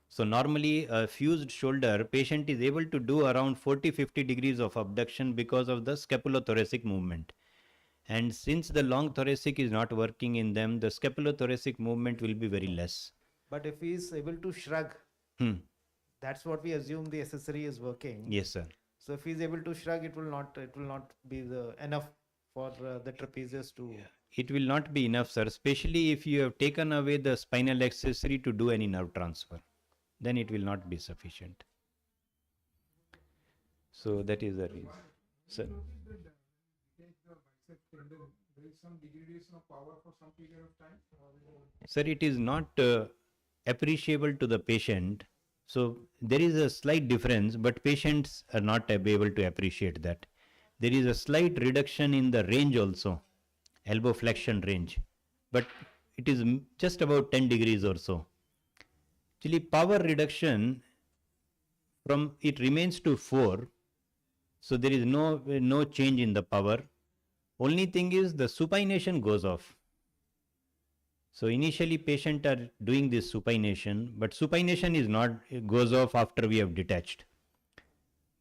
Speaker 4: So normally a fused shoulder, patient is able to do around 40-50 degrees of abduction because of the scapulothoracic movement. And since the long thoracic is not working in them, the scapulothoracic movement will be very less.
Speaker 5: But if he is able to shrug, that's what we assume the accessory is working.
Speaker 4: Yes, sir.
Speaker 5: So if he is able to shrug, it will not be enough for the trapezius to.
Speaker 4: Yeah. It will not be enough, sir, especially if you have taken away the spinal accessory to do any nerve transfer. Then it will not be sufficient. So that is the reason. Sir.
Speaker 1: There is some degradation of power for some period of time.
Speaker 4: Sir, it is not appreciable to the patient. So there is a slight difference, but patients are not able to appreciate that. There is a slight reduction in the range also, elbow flexion range, but it is just about 10 degrees or so. Actually, power reduction from it remains to 4, so there is no change in the power. Only thing is the supination goes off. So initially patient are doing this supination, but supination is not, it goes off after we have detached.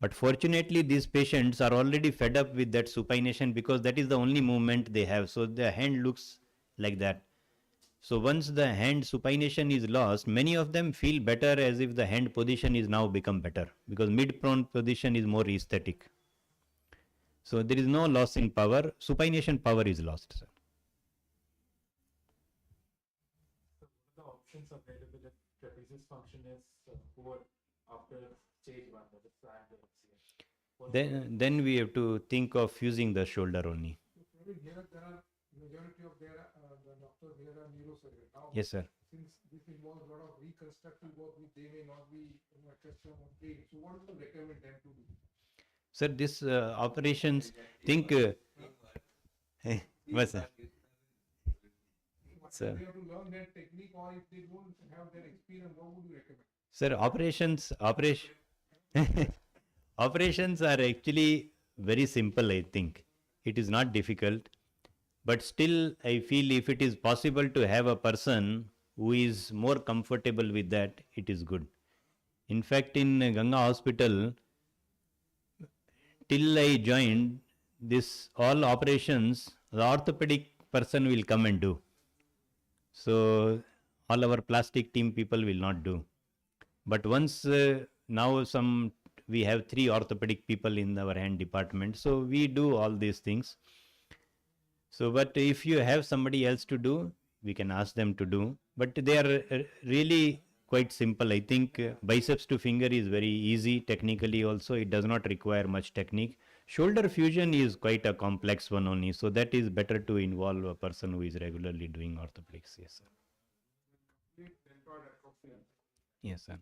Speaker 4: But fortunately these patients are already fed up with that supination because that is the only movement they have. So the hand looks like that. So once the hand supination is lost, many of them feel better as if the hand position is now become better because mid-prone position is more aesthetic. So there is no loss in power, supination power is lost, sir.
Speaker 3: So what are the options available if trapezius function is poor after stage 1, that is FCM?
Speaker 4: Then we have to think of fusing the shoulder only.
Speaker 1: Maybe here there are majority of the doctors here are neurosurgery. Now,
Speaker 4: Yes, sir.
Speaker 1: since this involves a lot of reconstructive work which they may not be accustomed or trained, so what do you recommend them to do?
Speaker 4: Sir, this operations, think, what, sir? Sir.
Speaker 1: They have to learn their technique, or if they don't have their experience, what would you recommend?
Speaker 4: Sir, operations are actually very simple, I think. It is not difficult. But still, I feel if it is possible to have a person who is more comfortable with that, it is good. In fact, in Ganga Hospital, till I joined, this all operations, the orthopedic person will come and do. So all our plastic team people will not do. But once now we have 3 orthopedic people in our hand department, so we do all these things. So, but if you have somebody else to do, we can ask them to do. But they are really quite simple. I think biceps to finger is very easy technically also. It does not require much technique. Shoulder fusion is quite a complex one only. So that is better to involve a person who is regularly doing orthopedics. Yes, sir. Yes, sir.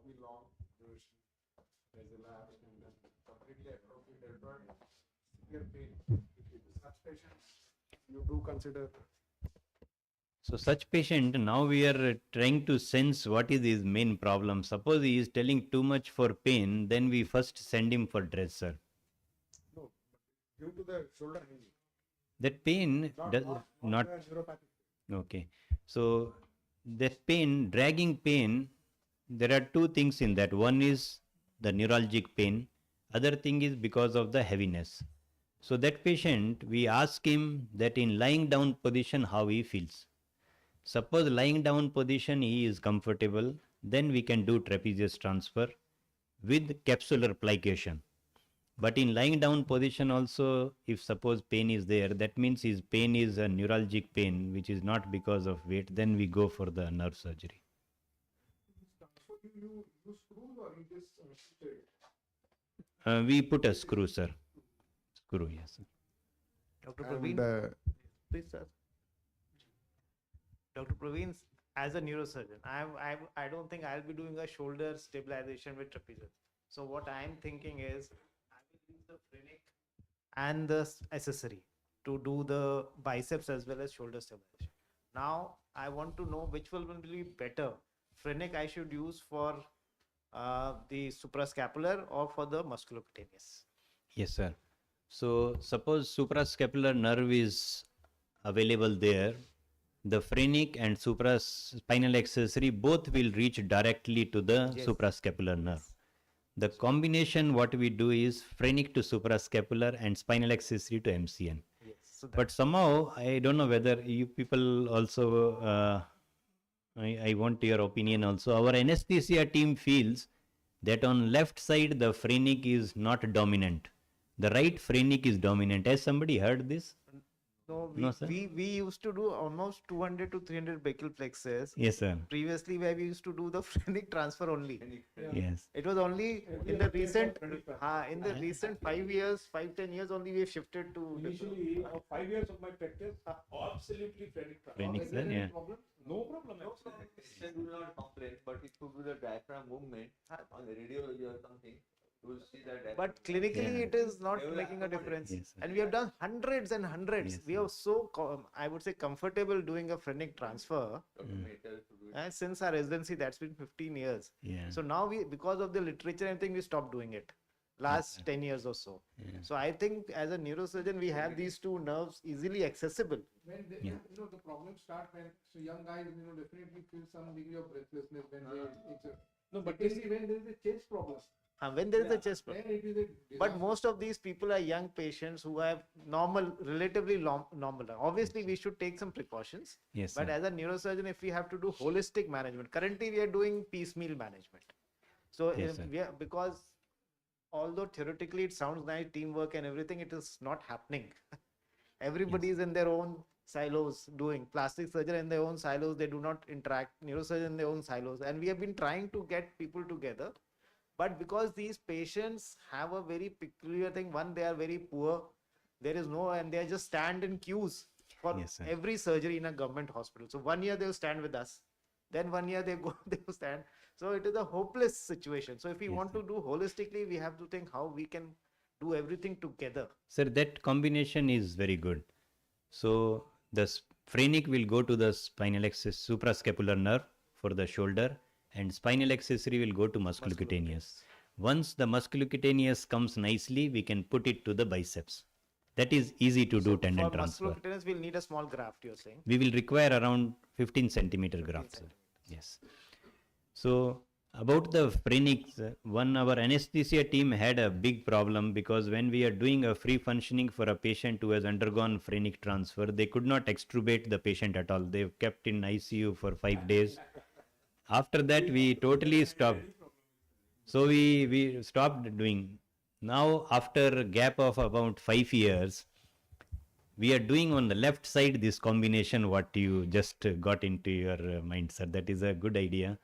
Speaker 6: be long duration. There's a lapse and then completely atrophied deltoid, severe pain. If such patients, you do consider.
Speaker 4: So such patient, now we are trying to sense what is his main problem. Suppose he is telling too much for pain, then we first send him for dress, sir.
Speaker 6: No, due to the shoulder injury.
Speaker 4: That pain does not.
Speaker 6: the neuropathic.
Speaker 4: Okay. So that pain, dragging pain, there are two things in that. One is the neuralgic pain. Other thing is because of the heaviness. So that patient, we ask him that in lying down position how he feels. Suppose lying down position he is comfortable, then we can do trapezius transfer with capsular plication. But in lying down position also, if suppose pain is there, that means his pain is a neuralgic pain, which is not because of weight, then we go for the nerve surgery.
Speaker 6: So you screws or you just straight?
Speaker 4: We put a screw, sir. Screw, yes. Sir.
Speaker 5: Dr.
Speaker 6: And,
Speaker 5: Praveen, please, sir. Dr. Praveen, as a neurosurgeon, I don't think I'll be doing a shoulder stabilization with trapezius. So what I'm thinking is, I will use the phrenic and the accessory to do the biceps as well as shoulder stabilization. Now, I want to know which will be better. Phrenic I should use for the suprascapular or for the musculocutaneous.
Speaker 4: Yes, sir. So suppose suprascapular nerve is available there, the phrenic and supraspinal accessory both will reach directly to the
Speaker 5: Yes.
Speaker 4: suprascapular nerve. The combination what we do is phrenic to suprascapular and spinal accessory to MCN.
Speaker 5: Yes. So
Speaker 4: But somehow, I don't know whether you people also, I want your opinion also. Our anesthesia team feels that on left side the phrenic is not dominant. The right phrenic is dominant. Has somebody heard this?
Speaker 5: no,
Speaker 4: No, sir.
Speaker 5: we used to do almost 200 to 300 brachial plexus.
Speaker 4: Yes, sir.
Speaker 5: Previously, where we used to do the phrenic transfer only.
Speaker 4: Yes.
Speaker 5: It was only in the recent, recent 5 years, 5-10 years only we have shifted to.
Speaker 1: Initially, 5 years of my practice, absolutely phrenic transfer.
Speaker 4: Phrenic,
Speaker 1: Is there
Speaker 4: sir,
Speaker 1: any
Speaker 4: yeah.
Speaker 1: problem? No problem.
Speaker 2: Patient will not complain, but if you do the diaphragm movement on the radiology or something, you will see that.
Speaker 5: But clinically,
Speaker 4: Yeah.
Speaker 5: it is not
Speaker 2: They will
Speaker 5: making a
Speaker 2: accommodate.
Speaker 5: difference.
Speaker 4: Yes, sir.
Speaker 5: And we have done hundreds and hundreds.
Speaker 4: Yes,
Speaker 5: We
Speaker 4: sir.
Speaker 5: are so, I would say, comfortable doing a phrenic transfer. And since our residency, that's been 15 years.
Speaker 4: Yeah.
Speaker 5: So now we, because of the literature and everything, we stopped doing it. Last 10 years or so.
Speaker 4: Yeah.
Speaker 5: So I think as a neurosurgeon, we have these two nerves easily accessible.
Speaker 6: When they,
Speaker 4: Yeah.
Speaker 6: the problem start when so young guys definitely feel some degree of breathlessness when they
Speaker 1: No, but
Speaker 6: especially when there is a chest problem.
Speaker 5: When there is a chest
Speaker 6: Then
Speaker 5: problem.
Speaker 6: it is a
Speaker 5: But
Speaker 6: disaster.
Speaker 5: most of these people are young patients who have relatively normal. Obviously, we should take some precautions.
Speaker 4: Yes,
Speaker 5: But
Speaker 4: sir.
Speaker 5: as a neurosurgeon, if we have to do holistic management, currently we are doing piecemeal management. So
Speaker 4: Yes, sir.
Speaker 5: because although theoretically it sounds nice, teamwork and everything, it is not happening. Everybody is in their own silos doing. Plastic surgeon in their own silos, they do not interact. Neurosurgeon in their own silos. And we have been trying to get people together. But because these patients have a very peculiar thing, one, they are very poor. There is no, and they just stand in queues for
Speaker 4: Yes, sir.
Speaker 5: every surgery in a government hospital. So 1 year they'll stand with us. Then 1 year they go, they will stand. So it is a hopeless situation. So if we
Speaker 4: Yes,
Speaker 5: want to do holistically, we have to think how we can do everything together.
Speaker 4: Sir, that combination is very good. So the phrenic will go to the spinal axis, suprascapular nerve for the shoulder, and spinal accessory will go to musculocutaneous. Once the musculocutaneous comes nicely, we can put it to the biceps. That is easy to do tendon
Speaker 5: For
Speaker 4: transfer.
Speaker 5: musculocutaneous, we'll need a small graft, you're saying.
Speaker 4: We will require around 15 centimeter graft, sir. Yes. So about the phrenics, our anesthesia team had a big problem because when we are doing a free functioning for a patient who has undergone phrenic transfer, they could not extubate the patient at all. They kept in ICU for 5 days. After that, we totally stopped. So we stopped doing. Now, after a gap of about 5 years, we are doing on the left side this combination what you just got into your mind, sir. That is a good idea.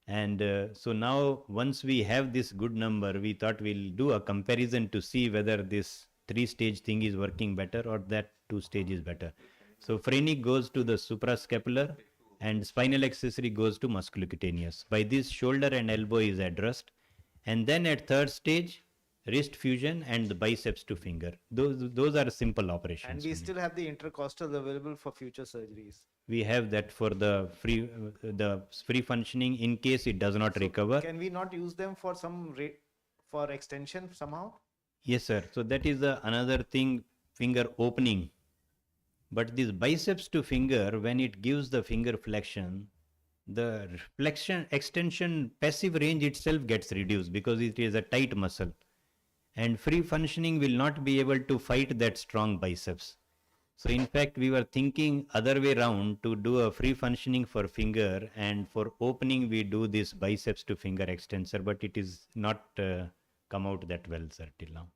Speaker 4: And so now, once we have this good number, we thought we'll do a comparison to see whether this 3-stage thing is working better or that 2-stage is better. So phrenic goes to the suprascapular and spinal accessory goes to musculocutaneous. By this, shoulder and elbow is addressed, and then at third stage, wrist fusion and the biceps to finger. Those are simple operations.
Speaker 5: And we
Speaker 4: only.
Speaker 5: still have the intercostal available for future surgeries.
Speaker 4: We have that for the free functioning in case it does not recover.
Speaker 5: Can we not use them for some for extension somehow?
Speaker 4: Yes, sir. So that is another thing, finger opening. But this biceps to finger, when it gives the finger flexion, the flexion extension passive range itself gets reduced because it is a tight muscle. And free functioning will not be able to fight that strong biceps. So in fact, we were thinking other way round to do a free functioning for finger, and for opening we do this biceps to finger extensor, but it is not come out that well, sir, till now.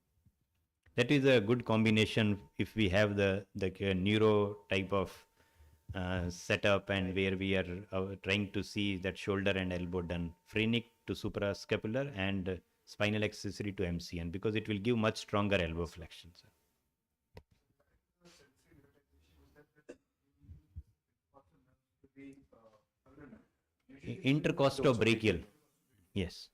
Speaker 4: That is a good combination if we have the neuro type of setup, and where we are trying to see that shoulder and elbow done, phrenic to suprascapular and spinal accessory to MCN, because it will give much stronger elbow flexion, sir. Intercostobrachial, yes.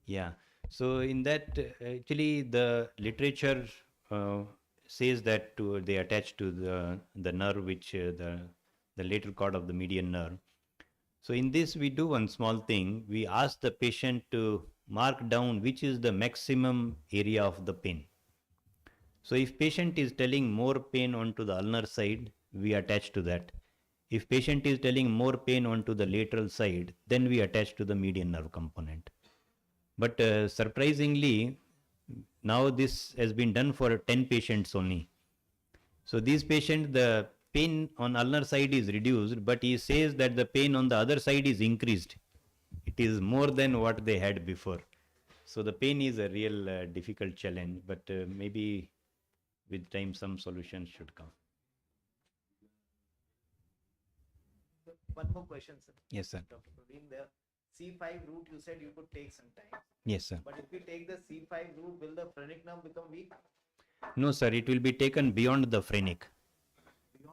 Speaker 4: Yeah, so in that actually the literature says that they attach to the nerve, which the lateral cord of the median nerve. So in this we do one small thing. We ask the patient to mark down which is the maximum area of the pain. So if patient is telling more pain onto the ulnar side, we attach to that. If patient is telling more pain onto the lateral side, then we attach to the median nerve component. But surprisingly, now this has been done for 10 patients only. So these patients, the pain on ulnar side is reduced, but he says that the pain on the other side is increased. It is more than what they had before. So the pain is a real difficult challenge, but maybe with time some solution should come.
Speaker 5: One more question, sir.
Speaker 4: Yes, sir.
Speaker 5: Dr. Praveen, the C5 route you said you could take some time.
Speaker 4: Yes, sir.
Speaker 5: But if we take the C5 route, will the phrenic nerve become weak?
Speaker 4: No, sir, it will be taken beyond the phrenic.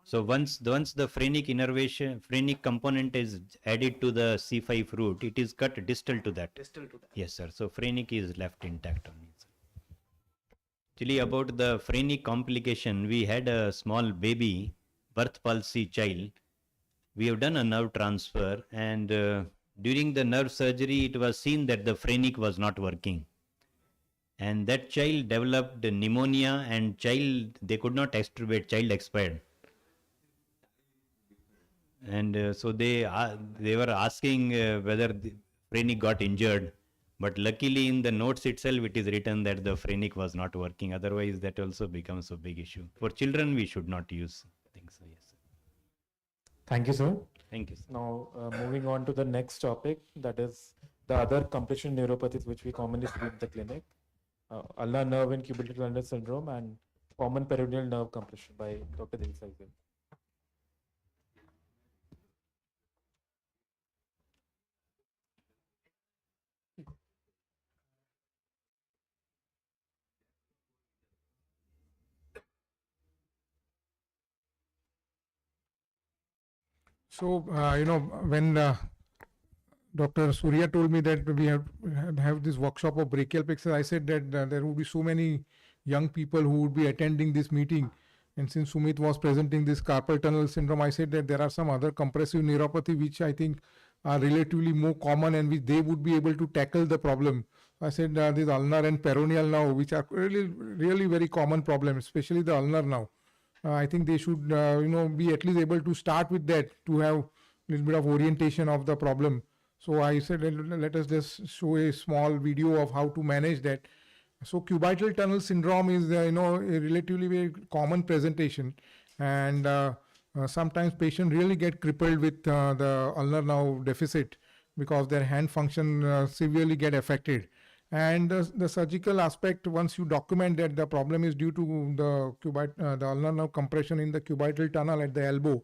Speaker 4: So once the phrenic innervation, phrenic component is added to the C5 root, it is cut distal to that.
Speaker 5: Distal to that.
Speaker 4: Yes, sir. So phrenic is left intact only. Actually, about the phrenic complication, we had a small baby, birth palsy child. We have done a nerve transfer, and during the nerve surgery, it was seen that the phrenic was not working. And that child developed pneumonia, and they could not extubate, child expired. And so they were asking whether the phrenic got injured, but luckily in the notes itself it is written that the phrenic was not working. Otherwise that also becomes a big issue. For children we should not use things. So yes.
Speaker 3: Thank you, sir.
Speaker 4: Thank you, sir.
Speaker 3: Now, moving on to the next topic, that is the other compression neuropathies which we commonly see in the clinic, ulnar nerve and cubital tunnel syndrome, and common peroneal nerve compression by Dr. Dilsai.
Speaker 6: So, when Dr. Surya told me that we have this workshop of brachial plexus, I said that there would be so many young people who would be attending this meeting. And since Sumit was presenting this carpal tunnel syndrome, I said that there are some other compressive neuropathy which I think are relatively more common and which they would be able to tackle the problem. I said this ulnar and peroneal now, which are really very common problems, especially the ulnar now. I think they should, be at least able to start with that to have a little bit of orientation of the problem. So I said, let us just show a small video of how to manage that. So cubital tunnel syndrome is, a relatively very common presentation, and sometimes patients really get crippled with the ulnar nerve deficit because their hand function severely get affected. And the surgical aspect, once you document that the problem is due to the ulnar nerve compression in the cubital tunnel at the elbow,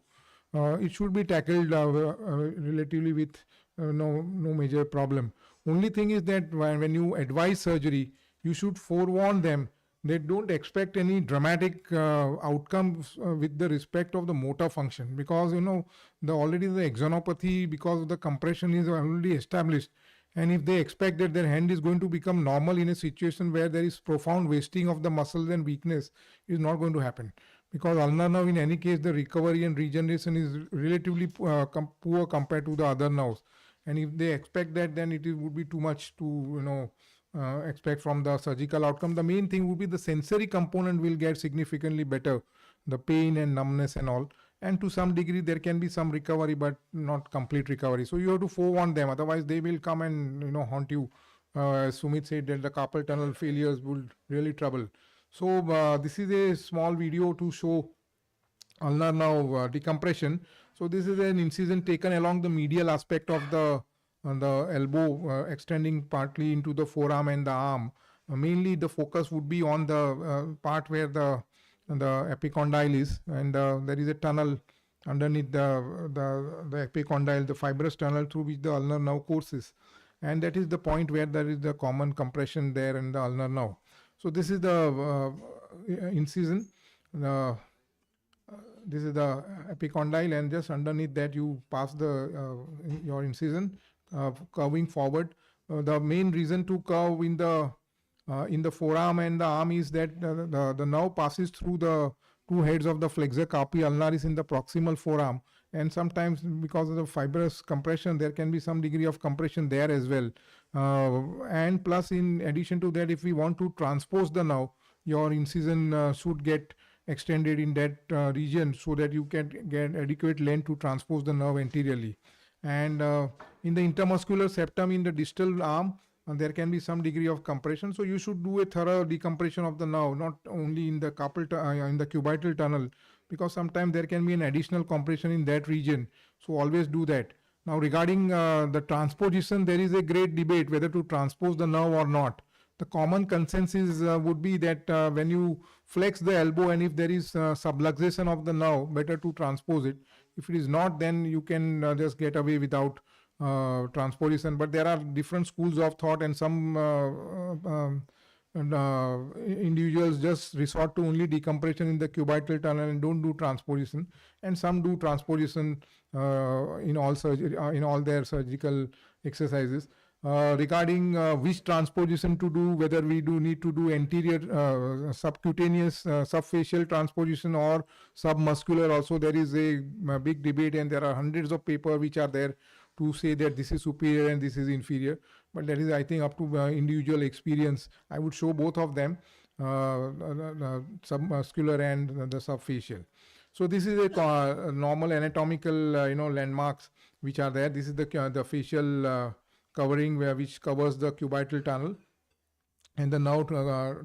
Speaker 6: it should be tackled relatively with no major problem. Only thing is that when you advise surgery, you should forewarn them they don't expect any dramatic outcomes with the respect of the motor function, because already the axonopathy, because of the compression, is already established. And if they expect that their hand is going to become normal in a situation where there is profound wasting of the muscles and weakness, is not going to happen. Because ulnar nerve, in any case, the recovery and regeneration is relatively poor compared to the other nerves. And if they expect that, then it would be too much to expect from the surgical outcome. The main thing would be the sensory component will get significantly better, the pain and numbness and all. And to some degree there can be some recovery, but not complete recovery. So you have to forewarn them, otherwise they will come and haunt you. As Sumit said, that the carpal tunnel failures will really trouble. So this is a small video to show ulnar nerve decompression. So this is an incision taken along the medial aspect of the elbow, extending partly into the forearm and the arm. Mainly the focus would be on the part where the epicondyle is, and there is a tunnel underneath the epicondyle, the fibrous tunnel through which the ulnar nerve courses, and that is the point where there is the common compression there in the ulnar nerve. So this is the incision. This is the epicondyle, and just underneath that you pass your incision, curving forward. The main reason to curve in the forearm and the arm is that the nerve passes through the two heads of the flexor carpi ulnaris in the proximal forearm, and sometimes because of the fibrous compression there can be some degree of compression there as well. And plus, in addition to that, if we want to transpose the nerve, your incision should get extended in that region so that you can get adequate length to transpose the nerve anteriorly. And in the intermuscular septum in the distal arm, there can be some degree of compression. So you should do a thorough decompression of the nerve, not only in the in the cubital tunnel, because sometimes there can be an additional compression in that region. So always do that. Now regarding the transposition, there is a great debate whether to transpose the nerve or not. The common consensus would be that when you flex the elbow and if there is subluxation of the nerve, better to transpose it. If it is not, then you can just get away without transposition. But there are different schools of thought, and some individuals just resort to only decompression in the cubital tunnel and don't do transposition, and some do transposition in all their surgical exercises. Regarding which transposition to do, whether we need to do anterior subcutaneous subfacial transposition or submuscular, also there is a big debate, and there are hundreds of papers which are there to say that this is superior and this is inferior. But that is, I think, up to individual experience. I would show both of them, submuscular and the subfacial. So this is a normal anatomical landmarks which are there. This is the facial covering which covers the cubital tunnel, and the nerve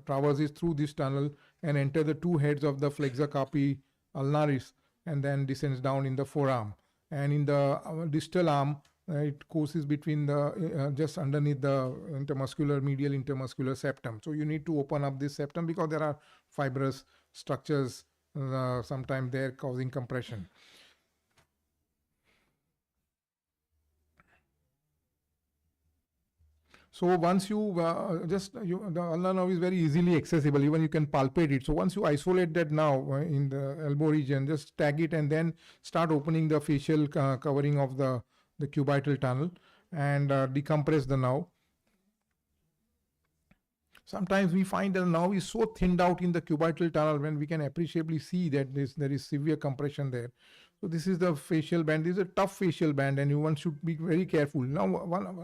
Speaker 6: traverses through this tunnel and enter the two heads of the flexor carpi ulnaris, and then descends down in the forearm. And in the distal arm, it courses between the just underneath the medial intermuscular septum. So you need to open up this septum because there are fibrous structures sometimes there causing compression. So once you the ulnar nerve is very easily accessible, even you can palpate it. So once you isolate that now in the elbow region, just tag it and then start opening the facial covering of the cubital tunnel and decompress the nerve. Sometimes we find that the nerve is so thinned out in the cubital tunnel when we can appreciably see that there is severe compression there. So this is the facial band. This is a tough facial band, and one should be very careful. Now,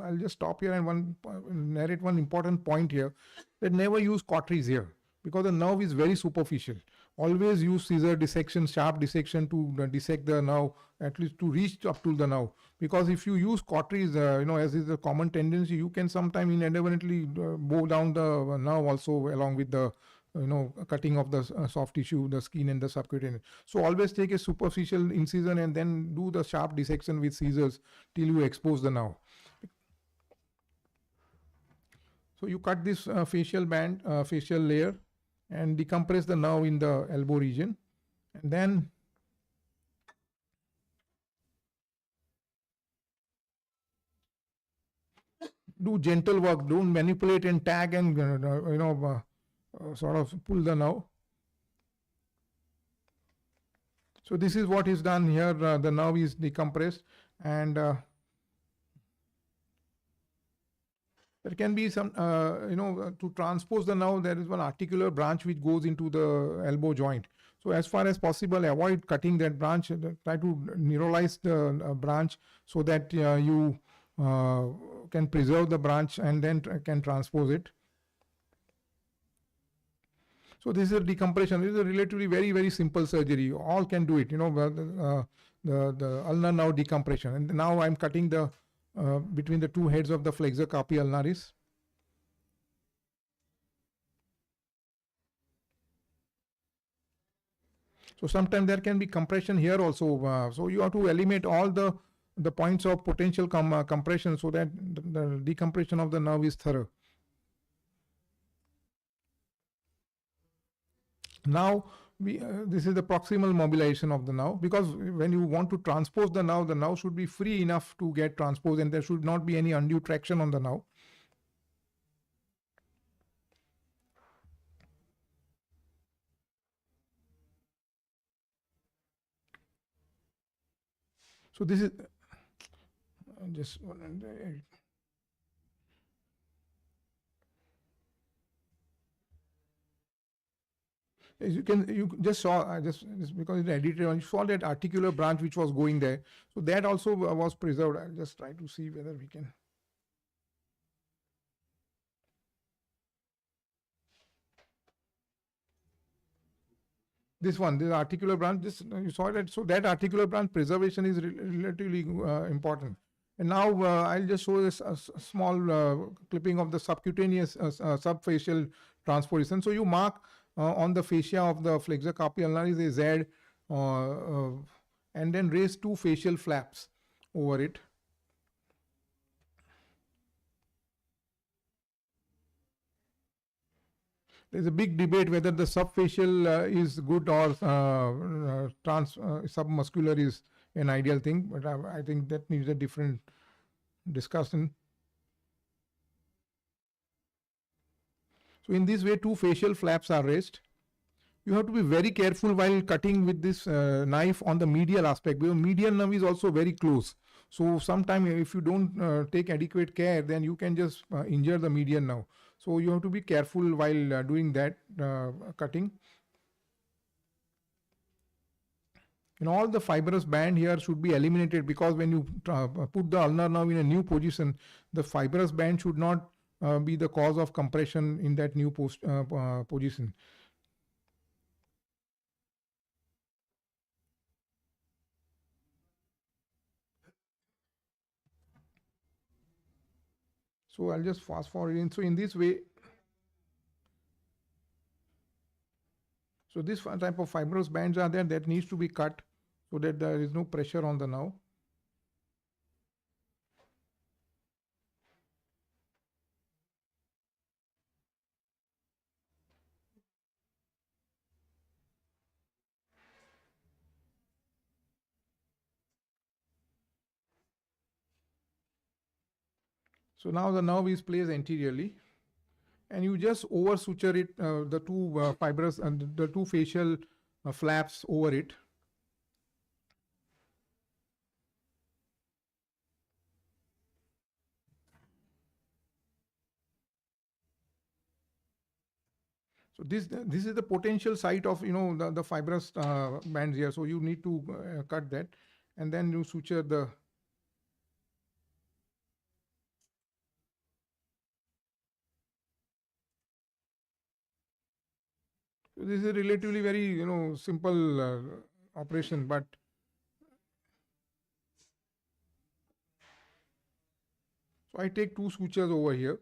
Speaker 6: I'll just stop here and narrate one important point here, that never use cauteries here, because the nerve is very superficial. Always use scissor dissection, sharp dissection to dissect the nerve, at least to reach up to the nerve. Because if you use cauteries, as is the common tendency, you can sometimes inadvertently bow down the nerve also along with the cutting of the soft tissue, the skin and the subcutaneous. So always take a superficial incision and then do the sharp dissection with scissors till you expose the nerve. So you cut this facial band, facial layer, and decompress the nerve in the elbow region, and then do gentle work. Don't manipulate and tag and sort of pull the nerve. So this is what is done here. The nerve is decompressed, and there can be some, to transpose the nerve, there is one articular branch which goes into the elbow joint. So as far as possible, avoid cutting that branch. Try to neuralize the branch so that you can preserve the branch and then can transpose it. So this is a decompression. This is a relatively very, very simple surgery. All can do it, the ulnar nerve decompression. And now I'm cutting the between the two heads of the flexor carpi ulnaris. So sometimes there can be compression here also. So you have to eliminate all the points of potential compression so that the decompression of the nerve is thorough. Now this is the proximal mobilization of the nerve, because when you want to transpose the nerve should be free enough to get transposed, and there should not be any undue traction on the nerve. So this is just one. As you just saw, just because it's edited, you saw that articular branch which was going there. So that also was preserved. I'll just try to see whether we can. This one, this articular branch, this you saw that. So that articular branch preservation is relatively important. And now I'll just show this a small clipping of the subcutaneous subfacial transposition. So you mark on the fascia of the flexor carpi ulnaris a Z, and then raise two facial flaps over it. There's a big debate whether the subfacial is good or submuscular is an ideal thing, but I think that needs a different discussion. So in this way, two facial flaps are raised. You have to be very careful while cutting with this knife on the medial aspect, because medial nerve is also very close. So sometimes if you don't take adequate care, then you can just injure the median nerve. So you have to be careful while doing that cutting. And all the fibrous band here should be eliminated, because when you put the ulnar nerve in a new position, the fibrous band should not be the cause of compression in that new position. So I'll just fast forward in. So in this way, so this type of fibrous bands are there that needs to be cut so that there is no pressure on the nerve. So now the nerve is placed anteriorly, and you just over suture it, the two fibrous and the two facial flaps over it. So this is the potential site of the fibrous bands here. So you need to cut that, and then you suture the. So this is a relatively very simple operation, but so I take two sutures over here.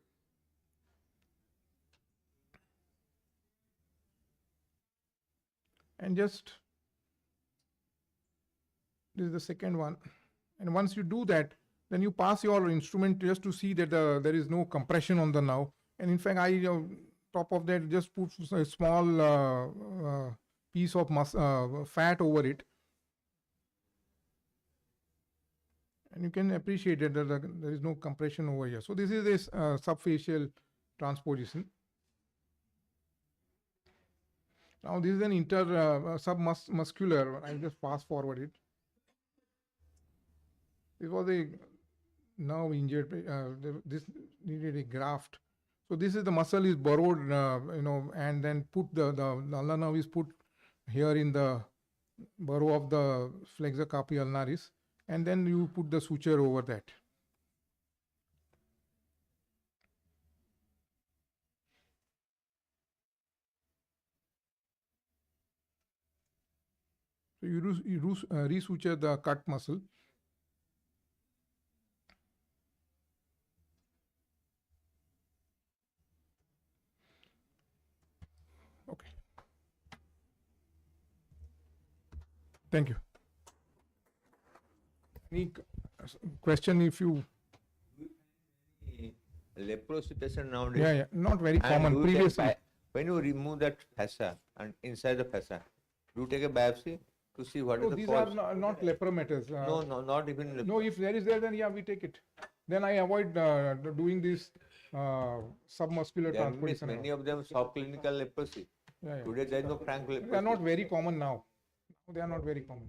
Speaker 6: And just, this is the second one. And once you do that, then you pass your instrument just to see that there is no compression on the nerve. And in fact, I top of that just put a small piece of fat over it. And you can appreciate that there is no compression over here. So this is this subfacial transposition. Now this is an submuscular. I'll just fast forward it. This was a nerve injured. This needed a graft. So this is the muscle is borrowed, and then put the ulnar nerve is put here in the burrow of the flexor carpi ulnaris, and then you put the suture over that. So you resuture the cut muscle. Okay. Thank you. Any question if you?
Speaker 2: Leprosy patient nowadays.
Speaker 6: Yeah, not very
Speaker 2: And
Speaker 6: common.
Speaker 2: do you take
Speaker 6: Previously,
Speaker 2: when you remove that fascia and inside the fascia, do you take a biopsy to see what is the
Speaker 6: these
Speaker 2: cause?
Speaker 6: are not lepromatous.
Speaker 2: No, not even.
Speaker 6: No, if there is there, then yeah, we take it. Then I avoid doing this submuscular
Speaker 2: There means
Speaker 6: transportation.
Speaker 2: many of them subclinical leprosy.
Speaker 6: Yeah, yeah.
Speaker 2: Today there is no frank leprosy.
Speaker 6: They are not very common now. They are not very common.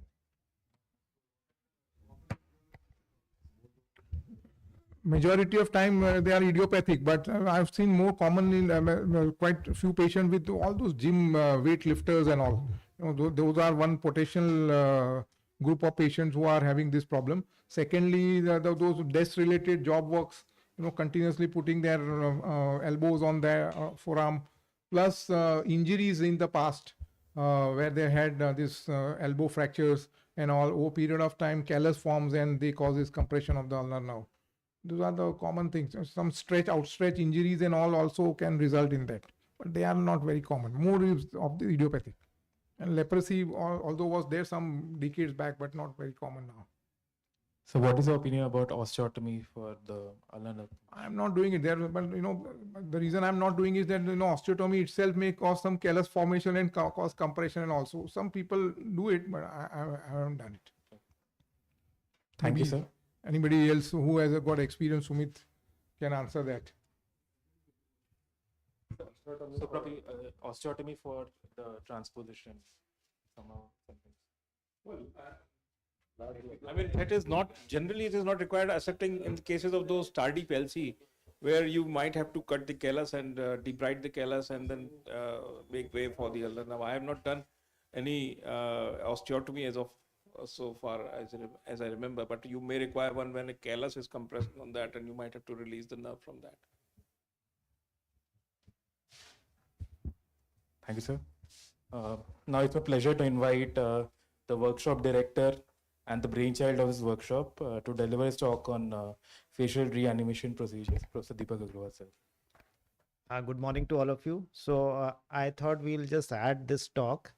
Speaker 6: Majority of time they are idiopathic, but I've seen more common in quite a few patients with all those gym weight lifters and all. Those are one potential group of patients who are having this problem. Secondly, those desk-related job works, continuously putting their elbows on their forearm, plus injuries in the past where they had this elbow fractures and all. Over a period of time, callus forms and they causes compression of the ulnar nerve. Those are the common things. Some outstretch injuries and all also can result in that, but they are not very common. More is of the idiopathic. And leprosy, although was there some decades back, but not very common now.
Speaker 3: So what is your opinion about osteotomy for the ulnar nerve?
Speaker 6: I'm not doing it there, but the reason I'm not doing is that osteotomy itself may cause some callus formation and cause compression, and also some people do it, but I haven't done it.
Speaker 3: Thank you,
Speaker 6: Maybe
Speaker 3: sir.
Speaker 6: Anybody else who has got experience, Sumit, can answer that.
Speaker 3: So probably osteotomy for the transposition somehow.
Speaker 1: I mean, that is not, generally it is not required, excepting in the cases of those tardy palsy, where you might have to cut the callus and debride the callus and then make way for the ulnar nerve. I have not done any osteotomy as of so far as I remember, but you may require one when a callus is compressed on that, and you might have to release the nerve from that.
Speaker 3: Thank you, sir. Now it's a pleasure to invite the workshop director and the brainchild of this workshop to deliver his talk on facial reanimation procedures, Professor Deepak Agrawal, sir.
Speaker 5: Good morning to all of you. So I thought we'll just add this talk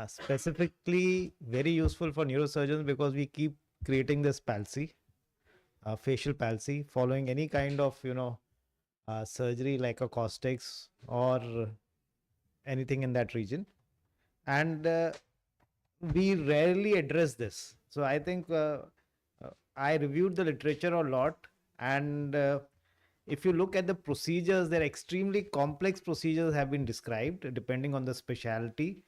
Speaker 5: specifically very useful for neurosurgeons, because we keep creating this palsy, facial palsy, following any kind of surgery like a caustics or anything in that region, and we rarely address this. So I think I reviewed the literature a lot, and if you look at the procedures, they're extremely complex procedures have been described depending on the specialty.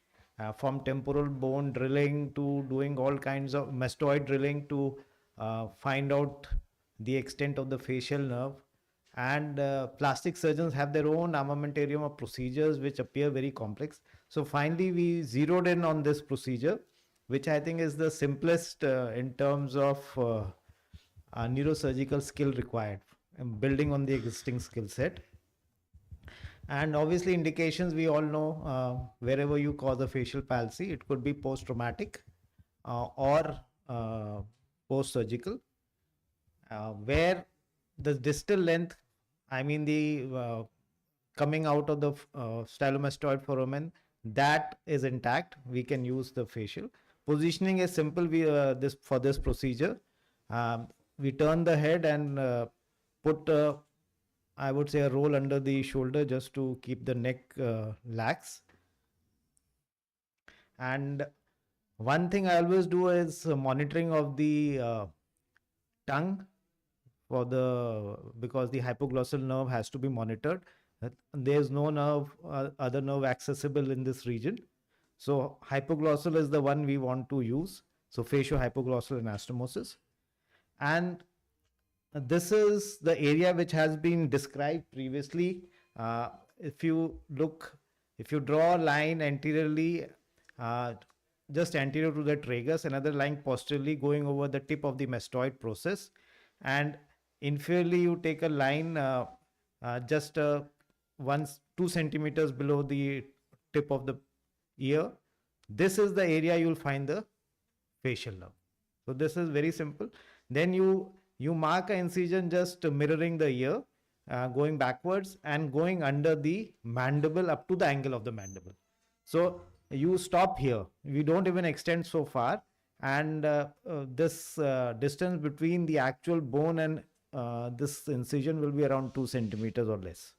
Speaker 5: From temporal bone drilling to doing all kinds of mastoid drilling to find out the extent of the facial nerve. And plastic surgeons have their own armamentarium of procedures which appear very complex. So finally, we zeroed in on this procedure, which I think is the simplest in terms of neurosurgical skill required, building on the existing skill set. And obviously indications, we all know, wherever you cause a facial palsy, it could be post-traumatic or post-surgical, where the distal length, I mean the coming out of the stylomastoid foramen, that is intact. We can use the facial. Positioning is simple. For this procedure, we turn the head and put I would say a roll under the shoulder just to keep the neck lax. And one thing I always do is monitoring of the tongue because the hypoglossal nerve has to be monitored. There's no nerve, other nerve accessible in this region. So hypoglossal is the one we want to use. So facio-hypoglossal anastomosis. And this is the area which has been described previously. If you draw a line anteriorly, just anterior to the tragus, another line posteriorly going over the tip of the mastoid process, and inferiorly you take a line just 2 centimeters below the tip of the ear. This is the area you'll find the facial nerve. So this is very simple. Then you mark an incision just mirroring the ear, going backwards and going under the mandible up to the angle of the mandible. So you stop here. We don't even extend so far, and this distance between the actual bone and this incision will be around 2 centimeters or less.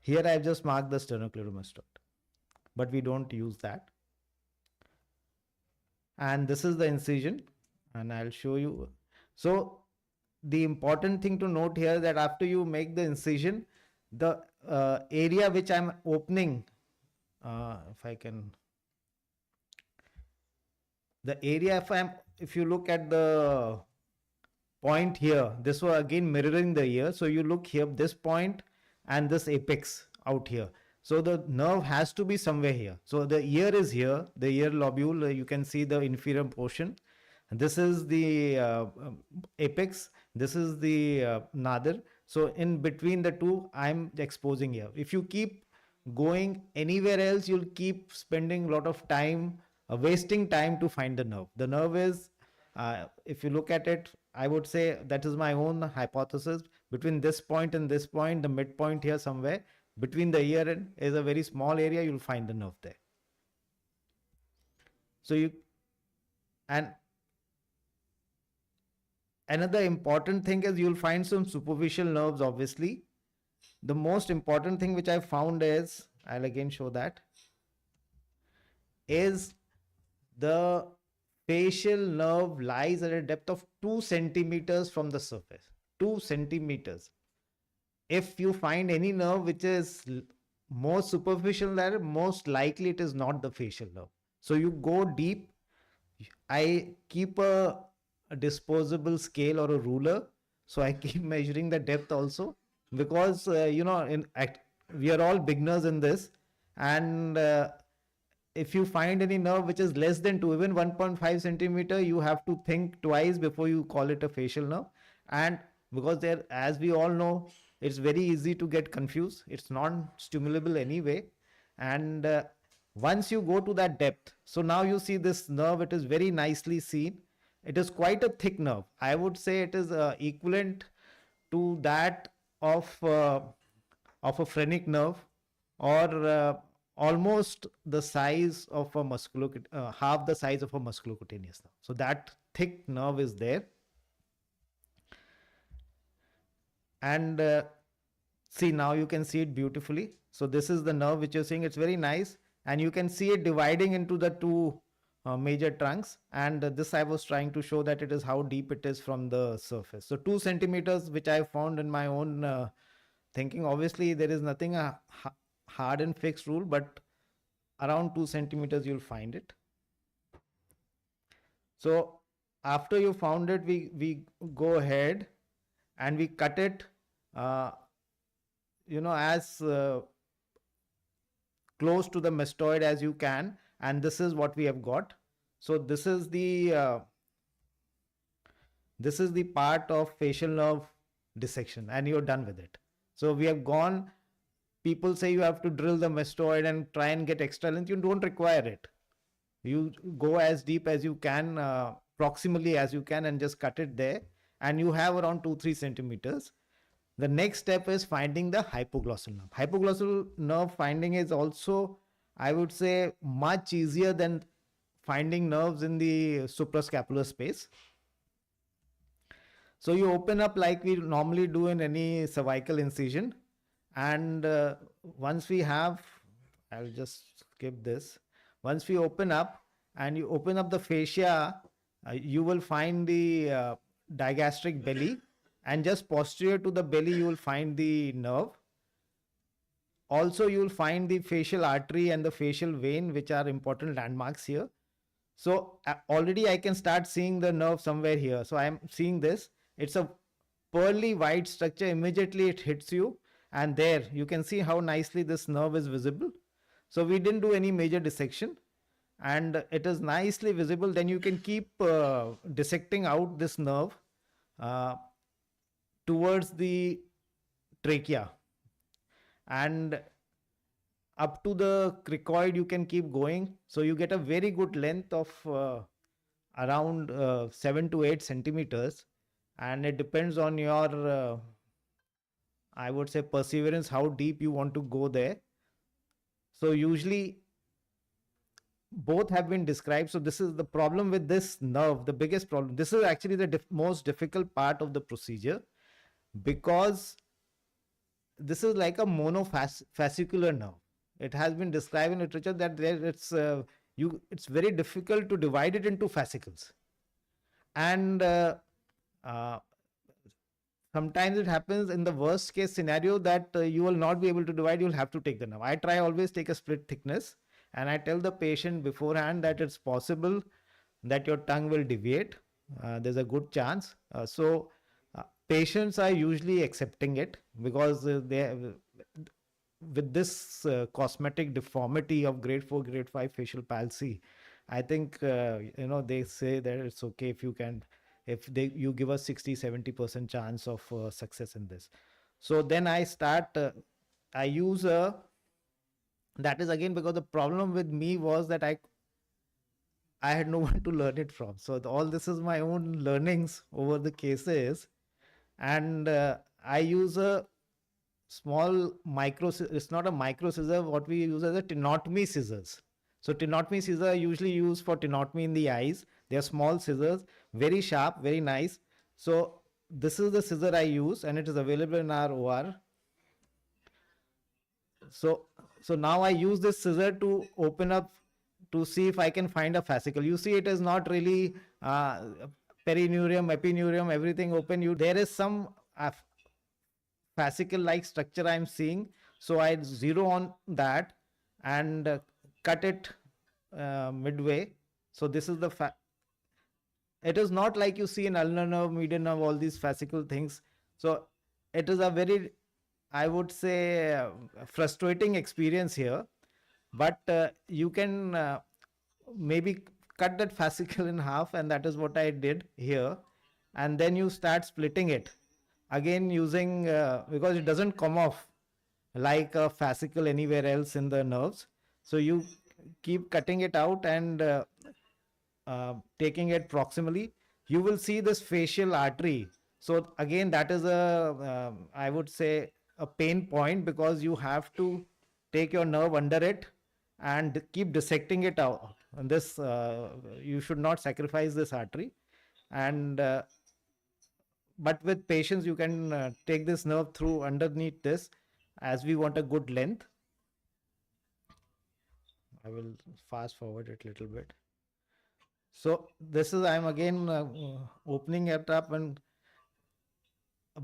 Speaker 5: Here I have just marked the sternocleidomastoid, but we don't use that. And this is the incision, and I'll show you. So the important thing to note here that after you make the incision, the area which I'm opening, if you look at the point here, this was again mirroring the ear. So you look here, this point and this apex out here. So the nerve has to be somewhere here. So the ear is here, the ear lobule, you can see the inferior portion. This is the apex, this is the nadir. So in between the two, I'm exposing here. If you keep going anywhere else, you'll keep spending a lot of time, wasting time to find the nerve. The nerve is, if you look at it, I would say that is my own hypothesis. Between this point and this point, the midpoint here somewhere, between the ear and is a very small area, you'll find the nerve there. So another important thing is you'll find some superficial nerves, obviously. The most important thing which I found is, I'll again show that, is the facial nerve lies at a depth of 2 centimeters from the surface. 2 centimeters. If you find any nerve which is more superficial there, most likely it is not the facial nerve. So you go deep. I keep a disposable scale or a ruler, so I keep measuring the depth also, because we are all beginners in this, and if you find any nerve which is less than 2, even 1.5 centimeter, you have to think twice before you call it a facial nerve. And because there, as we all know, it's very easy to get confused. It's non-stimulable anyway. And once you go to that depth, so now you see this nerve, it is very nicely seen. It is quite a thick nerve. I would say it is equivalent to that of a phrenic nerve, or almost the size of a half the size of a musculocutaneous nerve. So that thick nerve is there. And see, now you can see it beautifully. So this is the nerve which you're seeing. It's very nice, and you can see it dividing into the two major trunks. And this I was trying to show that it is how deep it is from the surface. So 2 centimeters, which I found in my own thinking. Obviously, there is nothing hard and fixed rule, but around 2 centimeters you'll find it. So after you found it, we go ahead and we cut it, as close to the mastoid as you can, and this is what we have got. So this is the part of facial nerve dissection, and you're done with it. So we have gone. People say you have to drill the mastoid and try and get extra length. You don't require it. You go as deep as you can, proximally as you can, and just cut it there. And you have around 2-3 centimeters. The next step is finding the hypoglossal nerve. Hypoglossal nerve finding is also, I would say, much easier than finding nerves in the suprascapular space. So you open up like we normally do in any cervical incision. And once we have, I'll just skip this. Once we open up and you open up the fascia, you will find the digastric belly, and just posterior to the belly you will find the nerve. Also, you will find the facial artery and the facial vein, which are important landmarks here. So already I can start seeing the nerve somewhere here. So I am seeing this. It's a pearly white structure. Immediately it hits you, and there you can see how nicely this nerve is visible. So we didn't do any major dissection, and it is nicely visible. Then you can keep dissecting out this nerve uh, towards the trachea, and up to the cricoid you can keep going. So you get a very good length of around 7 to 8 centimeters, and it depends on your I would say perseverance, how deep you want to go there. So usually both have been described. So this is the problem with this nerve, the biggest problem. This is actually the most difficult part of the procedure, because this is like a monofascicular nerve. It has been described in literature that it's very difficult to divide it into fascicles, and sometimes it happens in the worst case scenario that you will not be able to divide. You'll have to take the nerve. I try always take a split thickness, and I tell the patient beforehand that it's possible that your tongue will deviate. There's a good chance. Patients are usually accepting it, because with this cosmetic deformity of grade 4, grade 5 facial palsy, I think they say that it's okay if you give us 60-70% chance of success in this. So then I use that is again because the problem with me was that I had no one to learn it from. So all this is my own learnings over the cases, and I use a small it's not a micro scissor. What we use as a tenotomy scissors. So tenotomy scissors are usually used for tenotomy in the eyes. They are small scissors, very sharp, very nice. So this is the scissor I use, and it is available in our OR. So now I use this scissor to open up to see if I can find a fascicle. You see, it is not really perineurium, epineurium, everything open. There is some fascicle like structure I am seeing. So I zero on that and cut it midway. So this is the it is not like you see in ulnar nerve, median nerve, all these fascicle things. So it is a very, I would say, frustrating experience here. But you can maybe cut that fascicle in half, and that is what I did here. And then you start splitting it again using because it doesn't come off like a fascicle anywhere else in the nerves. So you keep cutting it out and taking it proximally. You will see this facial artery. So again, that is I would say a pain point, because you have to take your nerve under it and keep dissecting it out. And this you should not sacrifice this artery. And but with patience you can take this nerve through underneath this, as we want a good length. I will fast forward it a little bit. So this is, I'm again opening it up, and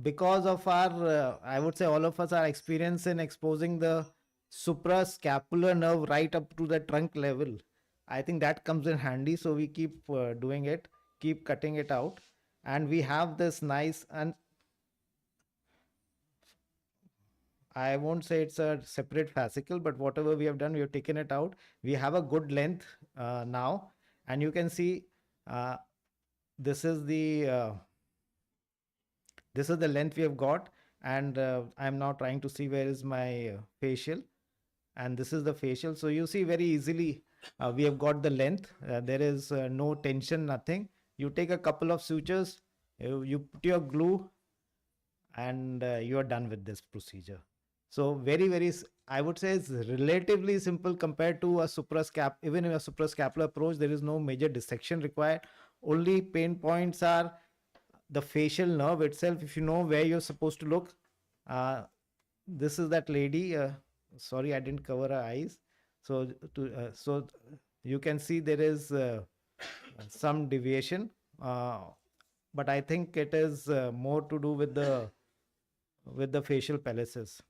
Speaker 5: because of our I would say all of us are experienced in exposing the suprascapular nerve right up to the trunk level, I think that comes in handy. So we keep doing it, keep cutting it out, and we have this nice, and I won't say it's a separate fascicle, but whatever we have done, we have taken it out. We have a good length now, and you can see this is the length we have got, and I'm now trying to see where is my facial, and this is the facial. So you see very easily we have got the length. There is no tension, nothing. You take a couple of sutures, you put your glue, and you are done with this procedure. So very, I would say it's relatively simple compared to a even in a suprascapular approach. There is no major dissection required. Only pain points are the facial nerve itself. If you know where you're supposed to look, this is that lady. Sorry, I didn't cover her eyes. So you can see there is some deviation but I think it is more to do with the facial palaces.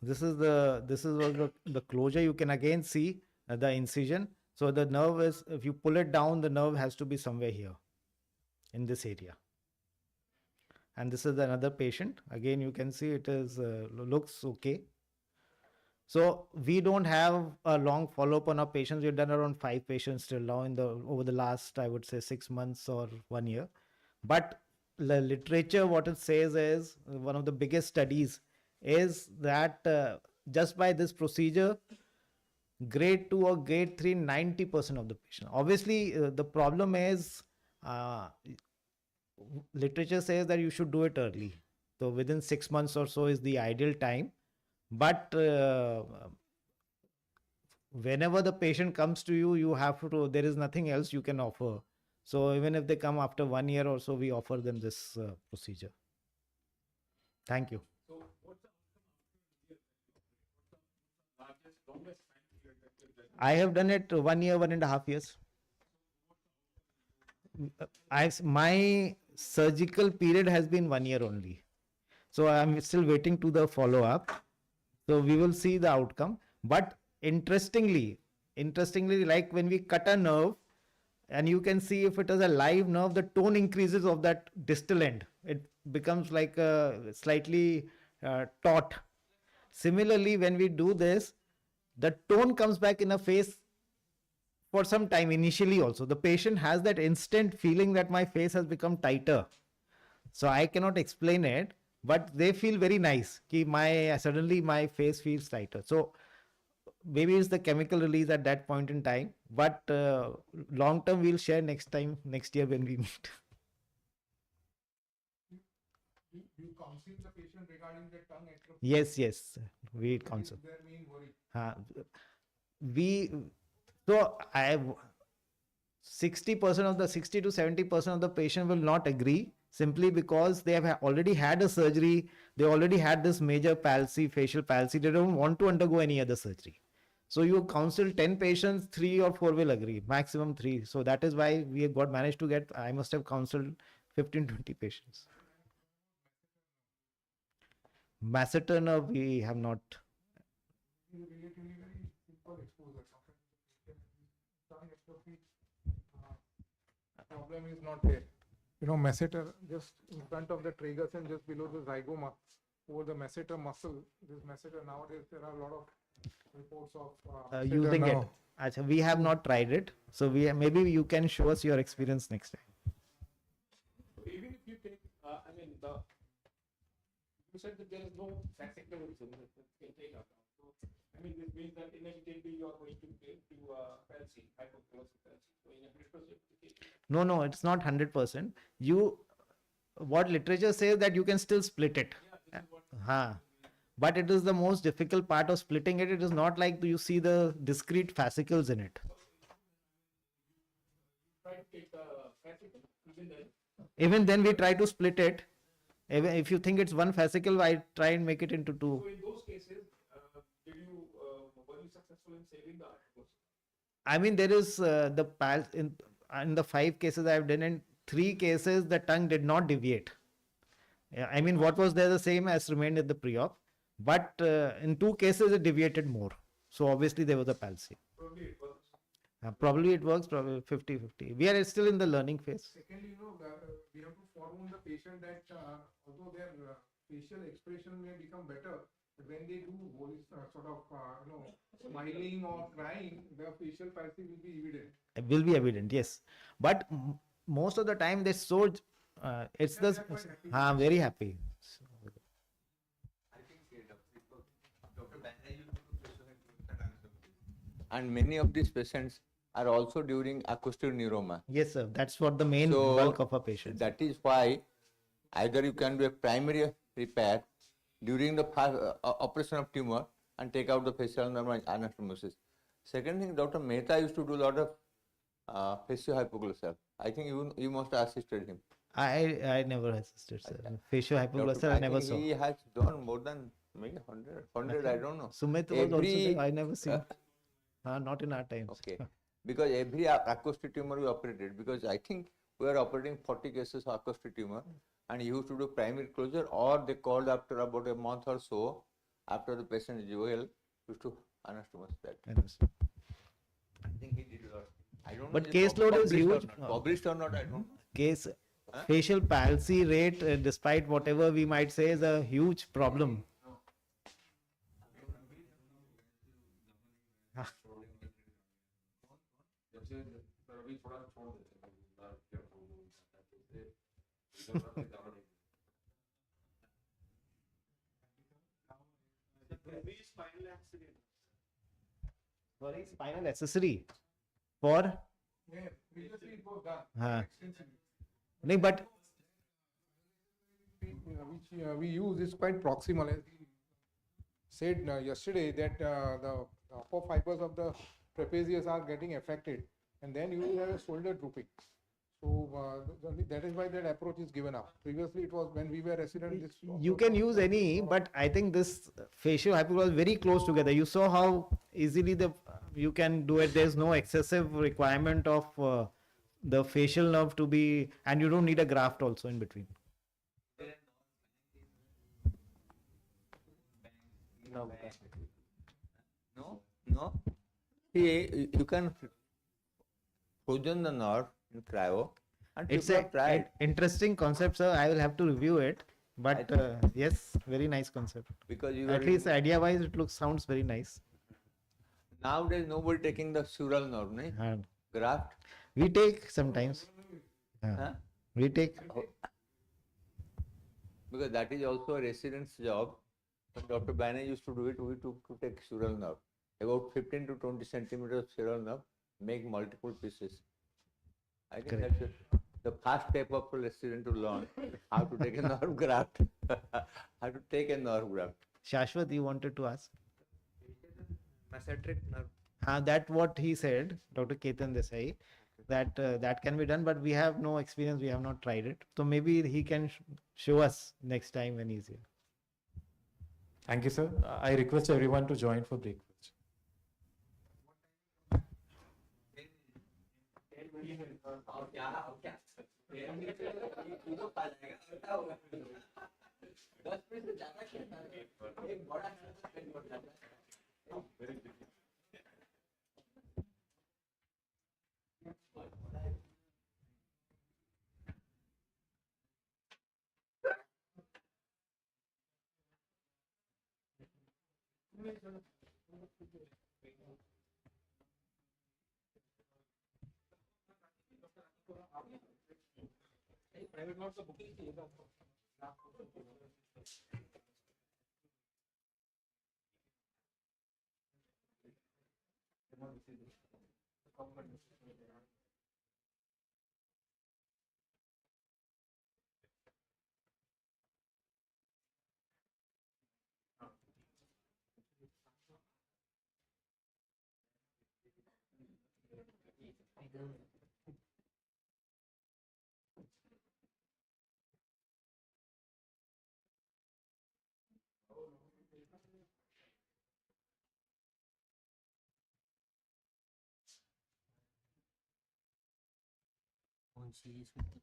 Speaker 5: This is the closure. You can again see the incision. So the nerve is, if you pull it down, the nerve has to be somewhere here in this area. And this is another patient. Again, you can see it is looks okay. So we don't have a long follow-up on our patients. We've done around 5 patients till now over the last, I would say, 6 months or 1 year. But the literature, what it says is, one of the biggest studies is that just by this procedure, grade 2 or grade 3, 90% of the patient. Obviously, the problem is, literature says that you should do it early. So within 6 months or so is the ideal time. But whenever the patient comes to you, you have to, there is nothing else you can offer. So even if they come after 1 year or so, we offer them this procedure. Thank you.
Speaker 1: So what's the largest, longest time period that you've done?
Speaker 5: I have done it 1 year, 1.5 years. My surgical period has been 1 year only. So I'm still waiting to the follow-up. So we will see the outcome. But interestingly, like when we cut a nerve, and you can see if it is a live nerve, the tone increases of that distal end. It becomes like a slightly taut. Similarly, when we do this, the tone comes back in a face for some time initially also. The patient has that instant feeling that my face has become tighter. So I cannot explain it, but they feel very nice. Suddenly my face feels tighter. So maybe it's the chemical release at that point in time, but long term we'll share next year when we meet.
Speaker 6: You counsel the patient regarding the tongue atrophy.
Speaker 5: Yes, we counsel.
Speaker 6: Their main worry.
Speaker 5: So I have 60 to 70% of the patient will not agree, simply because they have already had a surgery. They already had this major palsy, facial palsy. They don't want to undergo any other surgery. So you counsel 10 patients, 3 or 4 will agree, maximum 3. So that is why we have managed to get, I must have counseled 15-20 patients. Masseter nerve we have not.
Speaker 6: Relatively very simple exposure. Tongue atrophy problem is not there. Masseter just in front of the tragus and just below the zygoma, over the masseter muscle. This masseter, nowadays there are a lot of reports of
Speaker 5: using it. Achha, we have not tried it, so maybe you can show us your experience next time.
Speaker 1: Even if you take, you said that there is no fascicle that can take account. So, this means that inevitably you are going to palsy, hypoglossal palsy. So in 100% case.
Speaker 5: No, it's not 100%. What literature says that you can still split it. But it is the most difficult part of splitting it. It is not like you see the discrete fascicles in it.
Speaker 1: Try to take fascicle,
Speaker 5: even then we try to split it. Even if you think it's one fascicle, I try and make it into 2.
Speaker 1: So in those cases, were you successful in saving the article?
Speaker 5: There is in the 5 cases I have done, in 3 cases the tongue did not deviate. What was there the same as remained in the pre-op, but in 2 cases it deviated more. So obviously there was a palsy.
Speaker 1: Probably it works.
Speaker 5: Probably it works, probably 50-50. We are still in the learning phase.
Speaker 6: Secondly, we have to forewarn the patient that although their facial expression may become better, but when they do smiling or crying, the facial palsy will be evident.
Speaker 5: It will be evident, yes. But most of the time they so it's very happy.
Speaker 2: I think Dr. Bandai, you do and many of these patients are also during acoustic neuroma.
Speaker 5: Yes, sir. That's what the main bulk of our patients.
Speaker 2: That is why either you can do a primary repair during the operation of tumor and take out the facial nerve anastomosis. Second thing, Dr. Mehta used to do a lot of facio-hypoglossal. I think you must have assisted him.
Speaker 5: I never assisted, sir. Facio-hypoglossal I never saw.
Speaker 2: He has done more than maybe 100, I don't know.
Speaker 5: Sumit was also there. I never seen. Not in our times.
Speaker 2: Okay. because every acoustic tumor we operated, because I think we are operating 40 cases of acoustic tumor, and you used to do primary closure, or they called after about a month or so, after the patient is well, used to anastomose that.
Speaker 5: Understood.
Speaker 2: I think he did a lot. I don't know.
Speaker 5: But
Speaker 2: if it's
Speaker 5: caseload is
Speaker 2: published or
Speaker 5: huge.
Speaker 2: not. Published or not, I don't know.
Speaker 5: Case
Speaker 2: Huh?
Speaker 5: facial palsy rate, despite whatever we might say, is a huge problem. Sorry, spinal accessory for
Speaker 6: Yeah, previously it was done
Speaker 5: हाँ.
Speaker 6: extensively.
Speaker 5: नहीं, but
Speaker 6: Which we use is quite proximal. As we said yesterday that the upper fibers of the trapezius are getting affected, and then you will have a shoulder drooping. So that is why that approach is given up. Previously, it was when we were resident. This
Speaker 5: you can use any, but I think this facial hyperplexus is very close together. You saw how easily you can do it. There's no excessive requirement of the facial nerve to be, and you don't need a graft also in between.
Speaker 2: No. You can frozen the nerve in cryo, and
Speaker 5: It's
Speaker 2: people have
Speaker 5: an
Speaker 2: tried.
Speaker 5: interesting concept, sir. I will have to review it. But yes, very nice concept.
Speaker 2: Because you
Speaker 5: At
Speaker 2: are
Speaker 5: least idea-wise, it sounds very nice.
Speaker 2: nowadays nobody taking the sural nerve, nahi?
Speaker 5: And
Speaker 2: Graft.
Speaker 5: we take sometimes.
Speaker 2: Huh?
Speaker 5: We take.
Speaker 2: Because that is also a resident's job. When Dr. Banerjee used to do it, we took to take sural nerve. About 15 to 20 centimeters of sural nerve, make multiple pieces. I think
Speaker 5: Correct.
Speaker 2: that's the first step of a resident to learn how to take a nerve graft. How to take a nerve graft.
Speaker 5: Shashwat, you wanted to ask?
Speaker 7: Mesenteric nerve.
Speaker 5: That what he said, Dr. Ketan Desai, that that can be done, but we have no experience. We have not tried it. So maybe he can show us next time when he's here.
Speaker 3: Thank you, sir. I request everyone to join for breakfast.
Speaker 7: On series with the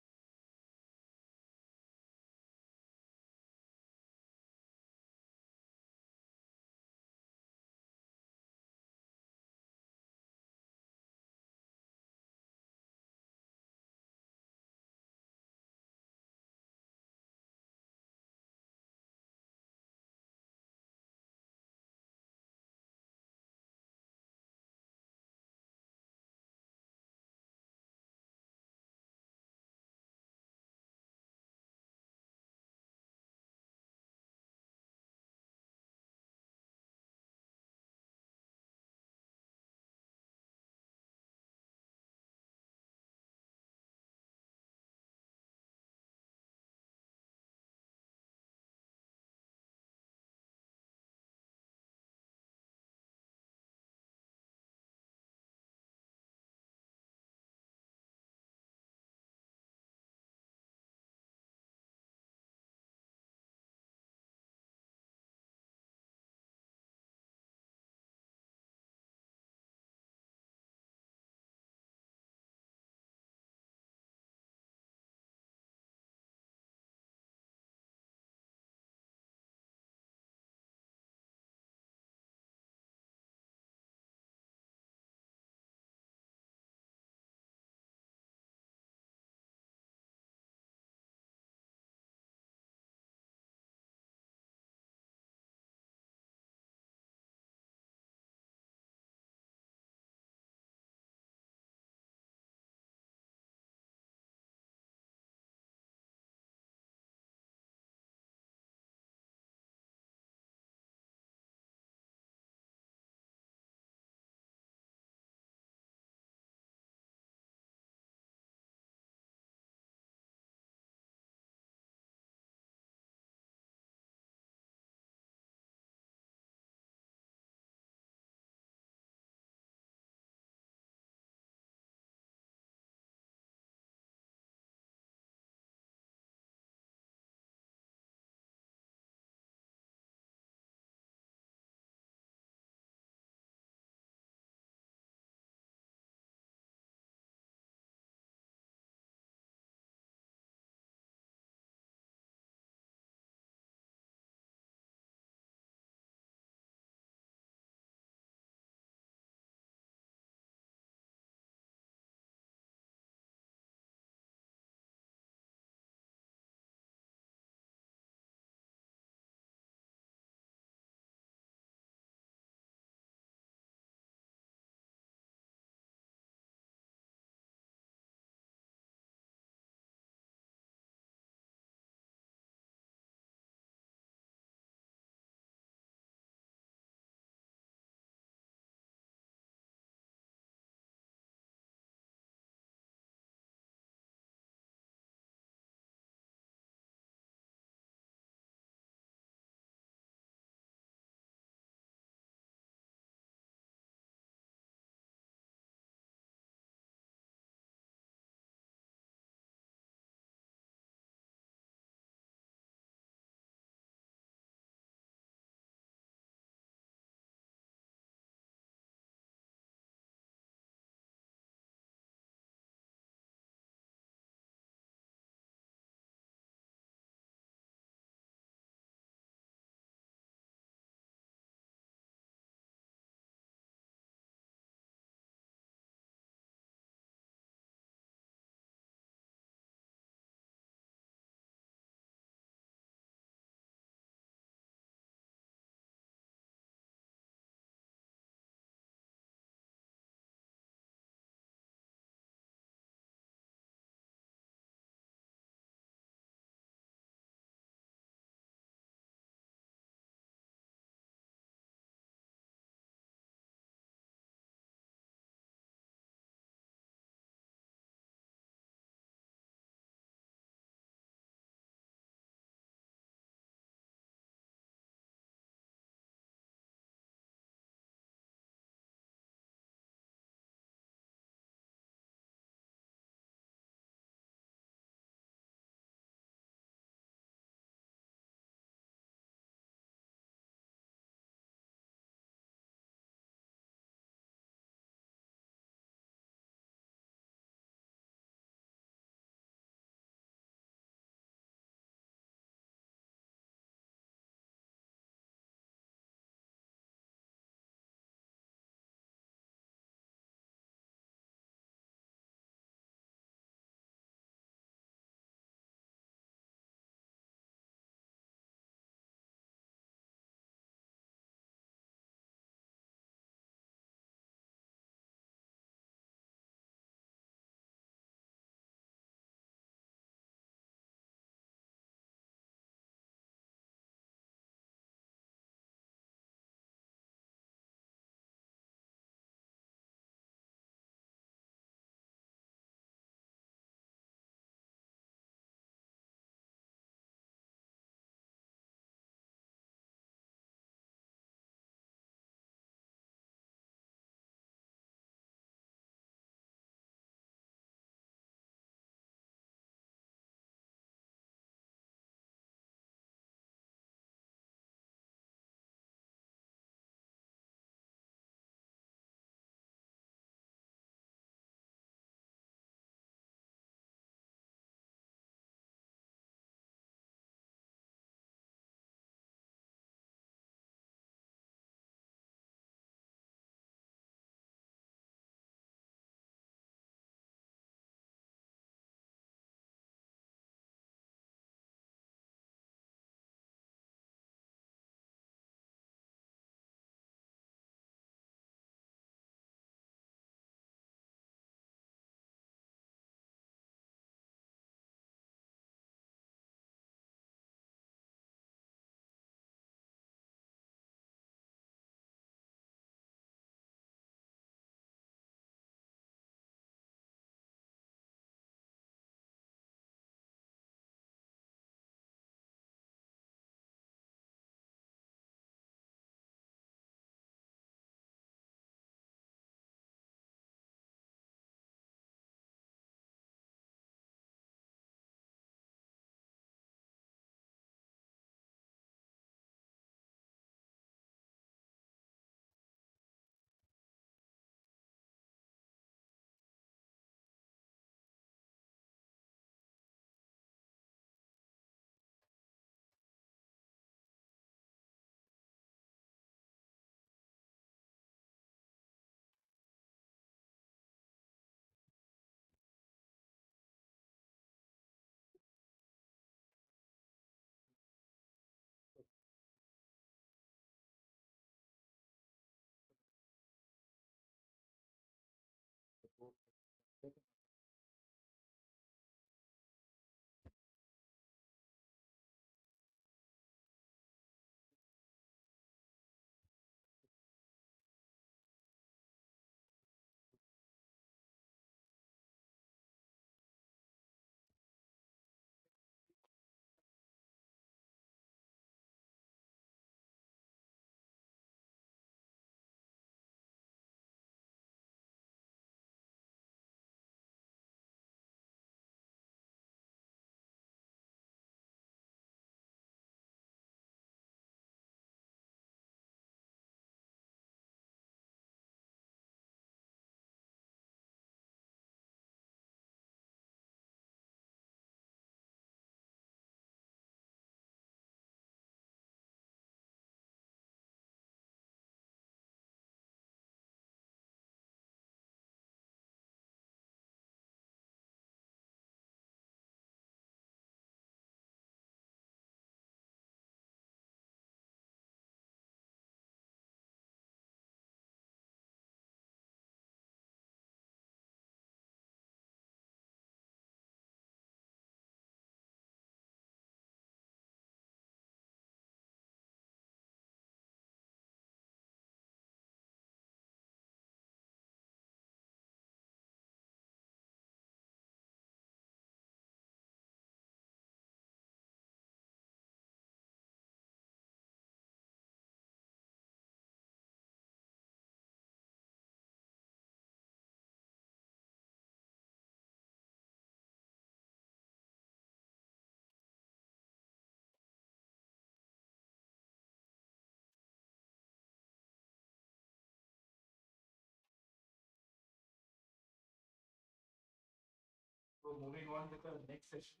Speaker 3: So moving on with the next session.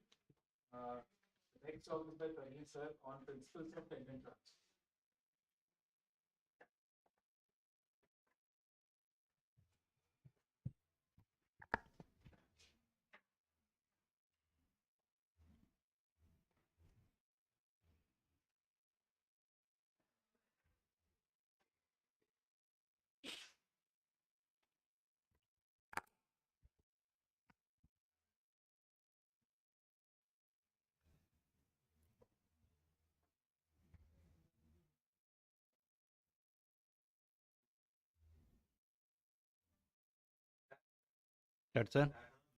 Speaker 3: The next talk is by Praveen sir on principles of tendon transfer.
Speaker 4: That's sir.